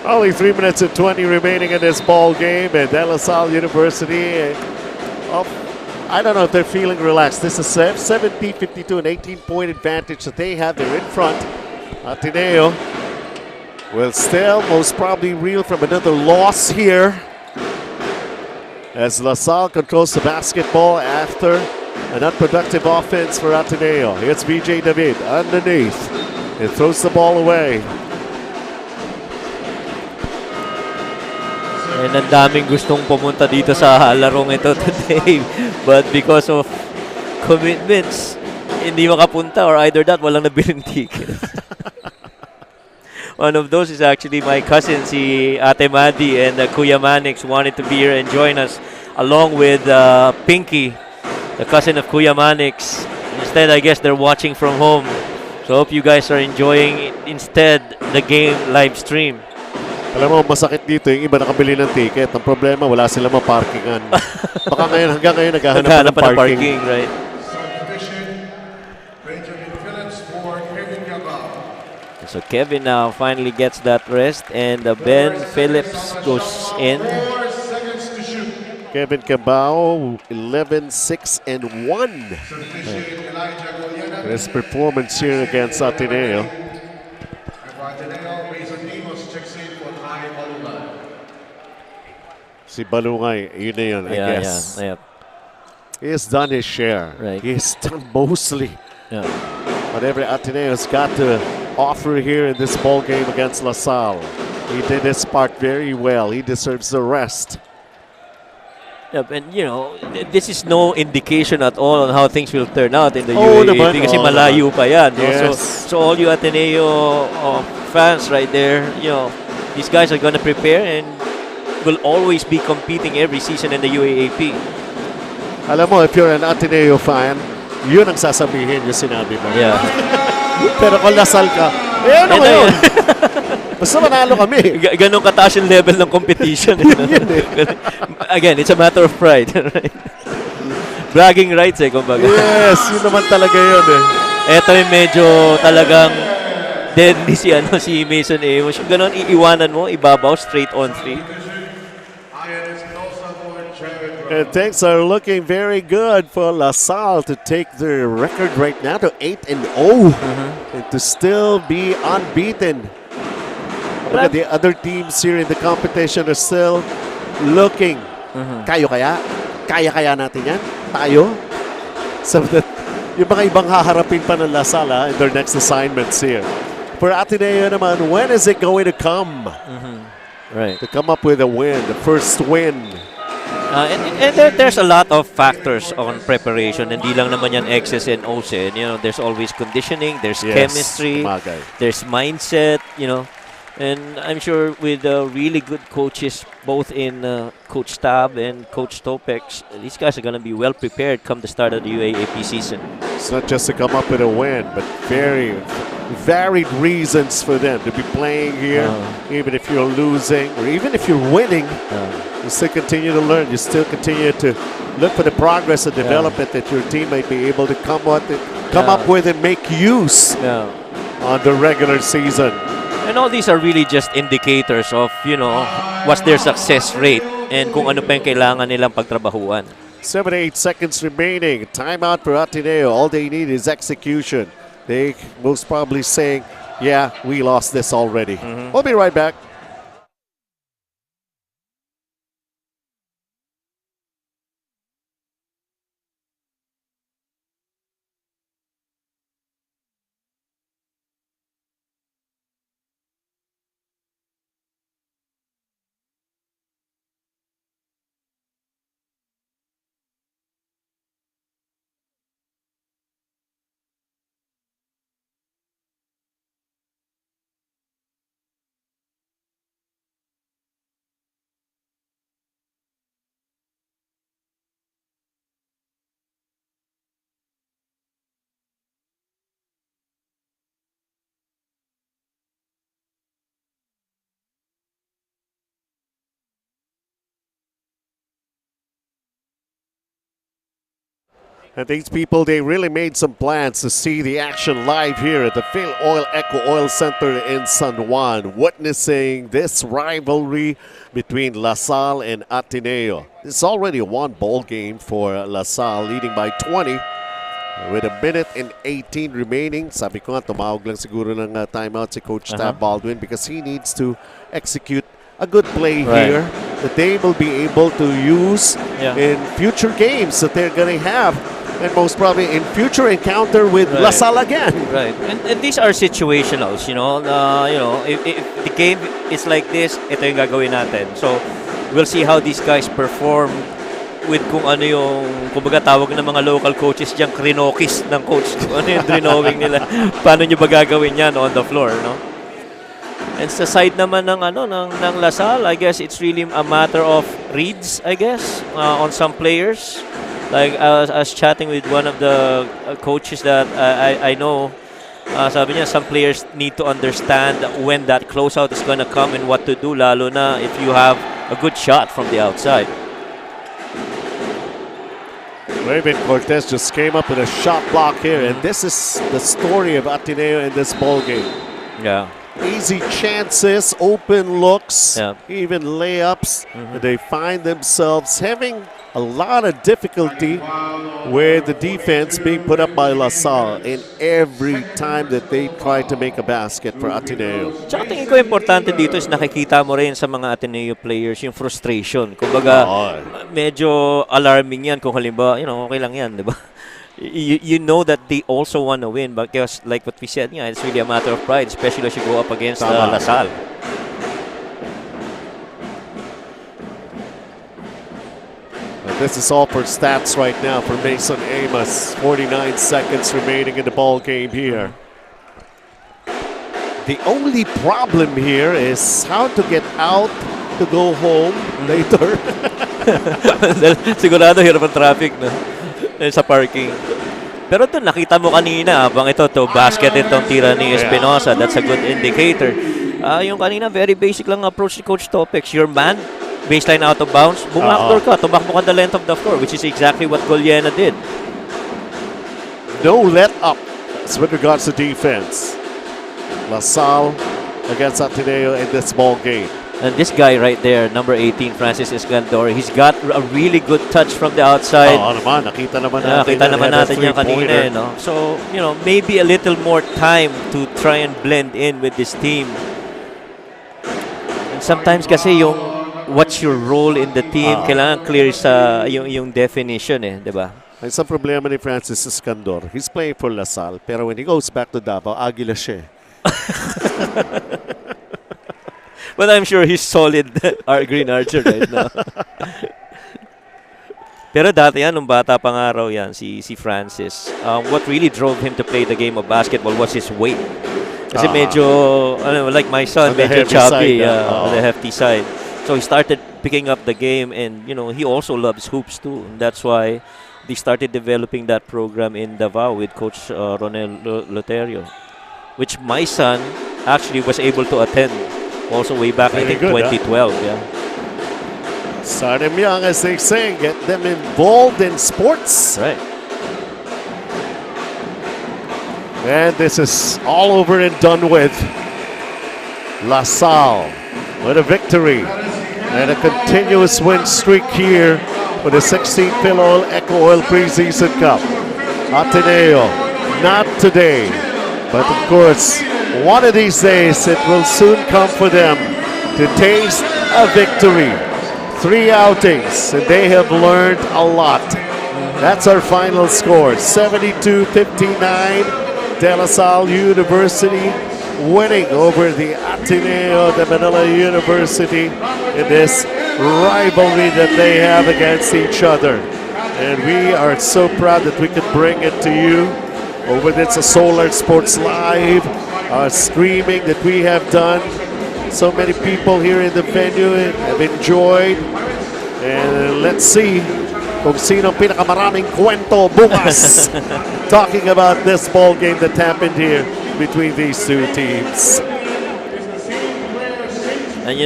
Only 3 minutes and 20 remaining in this ball game, and De La Salle University, I don't know if they're feeling relaxed. This is 70-52, an 18-point advantage that they have. They're in front. Ateneo will still most probably reel from another loss here, as La Salle controls the basketball after an unproductive offense for Ateneo. Here's BJ David underneath. It throws the ball away. And ang daming gustong pumunta dito sa larong ito today. But because of commitments, hindi makapunta, or either that, walang nabiling tickets. One of those is actually my cousin, si Ate Madi, and Kuya Manix wanted to be here and join us, along with Pinky, the cousin of Kuya Manix. Instead, I guess they're watching from home. So hope you guys are enjoying instead the game live stream. Alam mo, masakit dito yung iba nakabili ng ticket. Ang problema, wala sila maparkingan. Baka ngayon, hanggang ngayon, naghahanap pa ng parking. Right? So Kevin now finally gets that rest, and Ben Phillips goes in. Kevin Cabao, 11, 6, and 1. His performance here against Ateneo. Si Balungay, yun na yun, I guess. Yeah. He has done his share. Right. He has done mostly Yeah. whatever Ateneo's got to offer here in this ball game against LaSalle. He did his part very well. He deserves the rest. Yep, and you know, this is no indication at all on how things will turn out in the UAAP kasi malayo pa yan. No? Yes. So all you Ateneo fans right there, you know, these guys are gonna prepare and will always be competing every season in the UAAP. Alam mo, if you're an Ateneo fan, yun ang sasabihin yung sinabi mo. Yeah. Pero kung LaSalle ka, ano ngayon? Basta manalo kami. Ganun kataas yung level ng competition. Again, it's a matter of pride. Right? Bragging rights kumbaga. Yes, yun naman talaga yun Ito yung medyo talagang deadly si Mason Amos. Yung ganun, iiwanan mo, ibabaw, straight on three. And things are looking very good for LaSalle to take their record right now to 8-0 and to still be unbeaten. Look at the other teams here in the competition are still looking. Kayo kaya? Kaya natin yan? Tayo? So that yung mga ibang haharapin pa ng LaSalle in their next assignments here. For Ateneo naman, when is it going to come? Right. To come up with a win, the first win. There's a lot of factors on preparation. Hindi lang naman yan X's and O's. You know, there's always conditioning, there's chemistry, Bagay. there's mindset, you know. And I'm sure with really good coaches, both in Coach Tab and Coach Topex, these guys are going to be well prepared come the start of the UAAP season. It's not just to come up with a win, but very varied reasons for them to be playing here. Even if you're losing or even if you're winning, you still continue to learn. You still continue to look for the progress and development that your team might be able to come up with and make use on the regular season. And all these are really just indicators of, you know, what's their success rate and kung ano pa yung kailangan nilang pagtrabahuan. 7 to 8 seconds remaining. Timeout for Ateneo. All they need is execution. They most probably saying, yeah, we lost this already. We'll be right back. And these people, they really made some plans to see the action live here at the Filoil EcoOil Center in San Juan, witnessing this rivalry between LaSalle and Ateneo. It's already a one-ball game for LaSalle, leading by 20 with 1:18 remaining. Sabi ko nga, tumawag lang siguro ng timeout si Coach Tab Baldwin because he needs to execute a good play here that they will be able to use in future games that they're going to have. And most probably in future encounter with LaSalle again. Right, and these are situationals, you know. If the game is like this, ito yung gagawin natin. So we'll see how these guys perform with kung ano yung, kumbaga tawag ng mga local coaches diyang krinokis ng coach. Kung ano yung drinowing nila. Paano nyo ba gagawin yan on the floor, no? And sa side naman ng LaSalle, I guess it's really a matter of reads, I guess, on some players. Like I was chatting with one of the coaches that I know, sabi niya some players need to understand when that closeout is going to come and what to do, lalo na if you have a good shot from the outside. Raven Cortez just came up with a shot block here, and this is the story of Ateneo in this ball game. Yeah. Easy chances, open looks, even layups. They find themselves having a lot of difficulty with the defense being put up by LaSalle in every time that they try to make a basket for Ateneo. Tsaka tingin ko importante dito is nakikita mo rin sa mga Ateneo players yung frustration. Kumbaga, medyo alarming yan kung halimbawa, okay lang yan, di ba? You know that they also want to win, because like what we said, it's really a matter of pride, especially as you go up against LaSalle. This is all for stats right now for Mason Amos. 49 seconds remaining in the ball game here. The only problem here is how to get out to go home later. Sigurado hirap ang traffic na sa parking. Pero doon nakita mo kanina habang to basket itong tira ni Espinosa. That's a good indicator. Yung kanina very basic lang approach ni Coach Topex. Your man, baseline out of bounds, bumbackdoor ka, tumakbo ka the length of the floor, which is exactly what Goliena did. No let up with regards to defense. LaSalle against Ateneo in this ball game. And this guy right there, number 18, Francis Escandor, he's got a really good touch from the outside. Oo naman, nakita naman natin. Nakita naman He had a natin yan kanina. three-pointer. No? So, maybe a little more time to try and blend in with this team. And sometimes kasi what's your role in the team, kailangan clear sa yung definition di ba? May isang problema ni Francis Escandor. He's playing for Lasal, pero when he goes back to Davao, Agila siya. But I'm sure he's solid Green Archer right now. Pero dati yan, nung bata pang araw yan, si Francis, what really drove him to play the game of basketball was his weight. Kasi medyo, like my son, on the medyo heavy chubby, side, on the hefty side. So he started picking up the game, and he also loves hoops too. And that's why they started developing that program in Davao with Coach Ronel Loterio, which my son actually was able to attend also way back in 2012. Yeah. Start them young, as they say. Get them involved in sports. Right. And this is all over and done with. LaSalle with a victory and a continuous win streak here for the 16th Filoil EcoOil Preseason Cup. Ateneo, not today, but of course, one of these days it will soon come for them to taste a victory. 3 outings, and they have learned a lot. That's our final score, 72-59. De La Salle University winning over the Ateneo de Manila University in this rivalry that they have against each other. And we are so proud that we could bring it to you over this Solar Sports Live, streaming that we have done. So many people here in the venue have enjoyed. And let's see kung sino pinakamaraming kwento bukas talking about this ball game that happened here between these two teams. And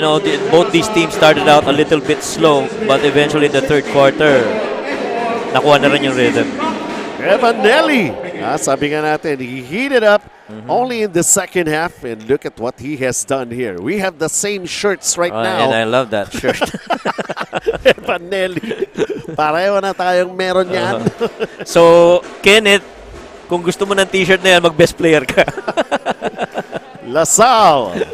both these teams started out a little bit slow, but eventually in the third quarter, nakuha na rin yung rhythm. Evanelli, sabi nga natin, he heated up only in the second half, and look at what he has done here. We have the same shirts right now. And I love that shirt. Evanelli, pareho na tayong meron yan. So, Kenneth, kung gusto mo ng t-shirt na yan, mag-best player ka. LaSalle.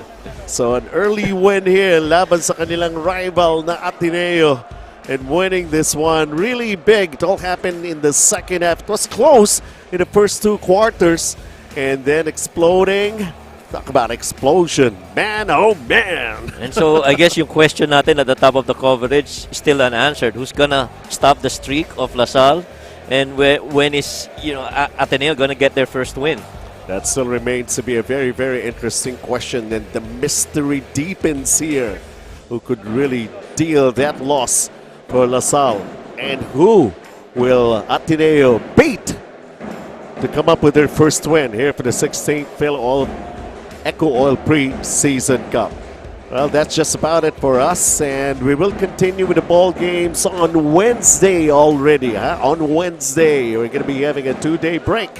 So an early win here laban sa kanilang rival na Ateneo, and winning this one really big. It all happened in the second half. It was close in the first 2 quarters and then exploding. Talk about explosion. Man, oh man. And so I guess yung question natin at the top of the coverage is still unanswered. Who's gonna stop the streak of LaSalle? And when is Ateneo gonna get their first win? That still remains to be a very, very interesting question, and the mystery deepens here. Who could really deal that loss for LaSalle, and who will Ateneo beat to come up with their first win here for the 16th Filoil EcoOil Preseason Cup? Well, that's just about it for us, and we will continue with the ball games on Wednesday already. On Wednesday, we're going to be having a 2-day break.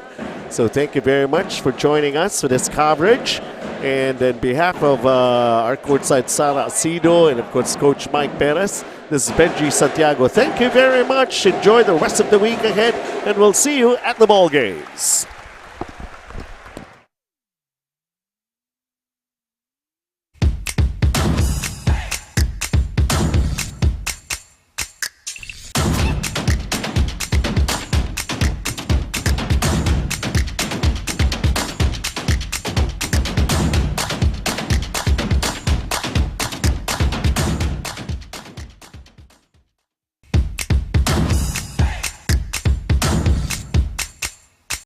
So thank you very much for joining us for this coverage. And on behalf of our courtside Sara Asido and of course Coach Mike Perez, this is Benji Santiago. Thank you very much. Enjoy the rest of the week ahead, and we'll see you at the ball games.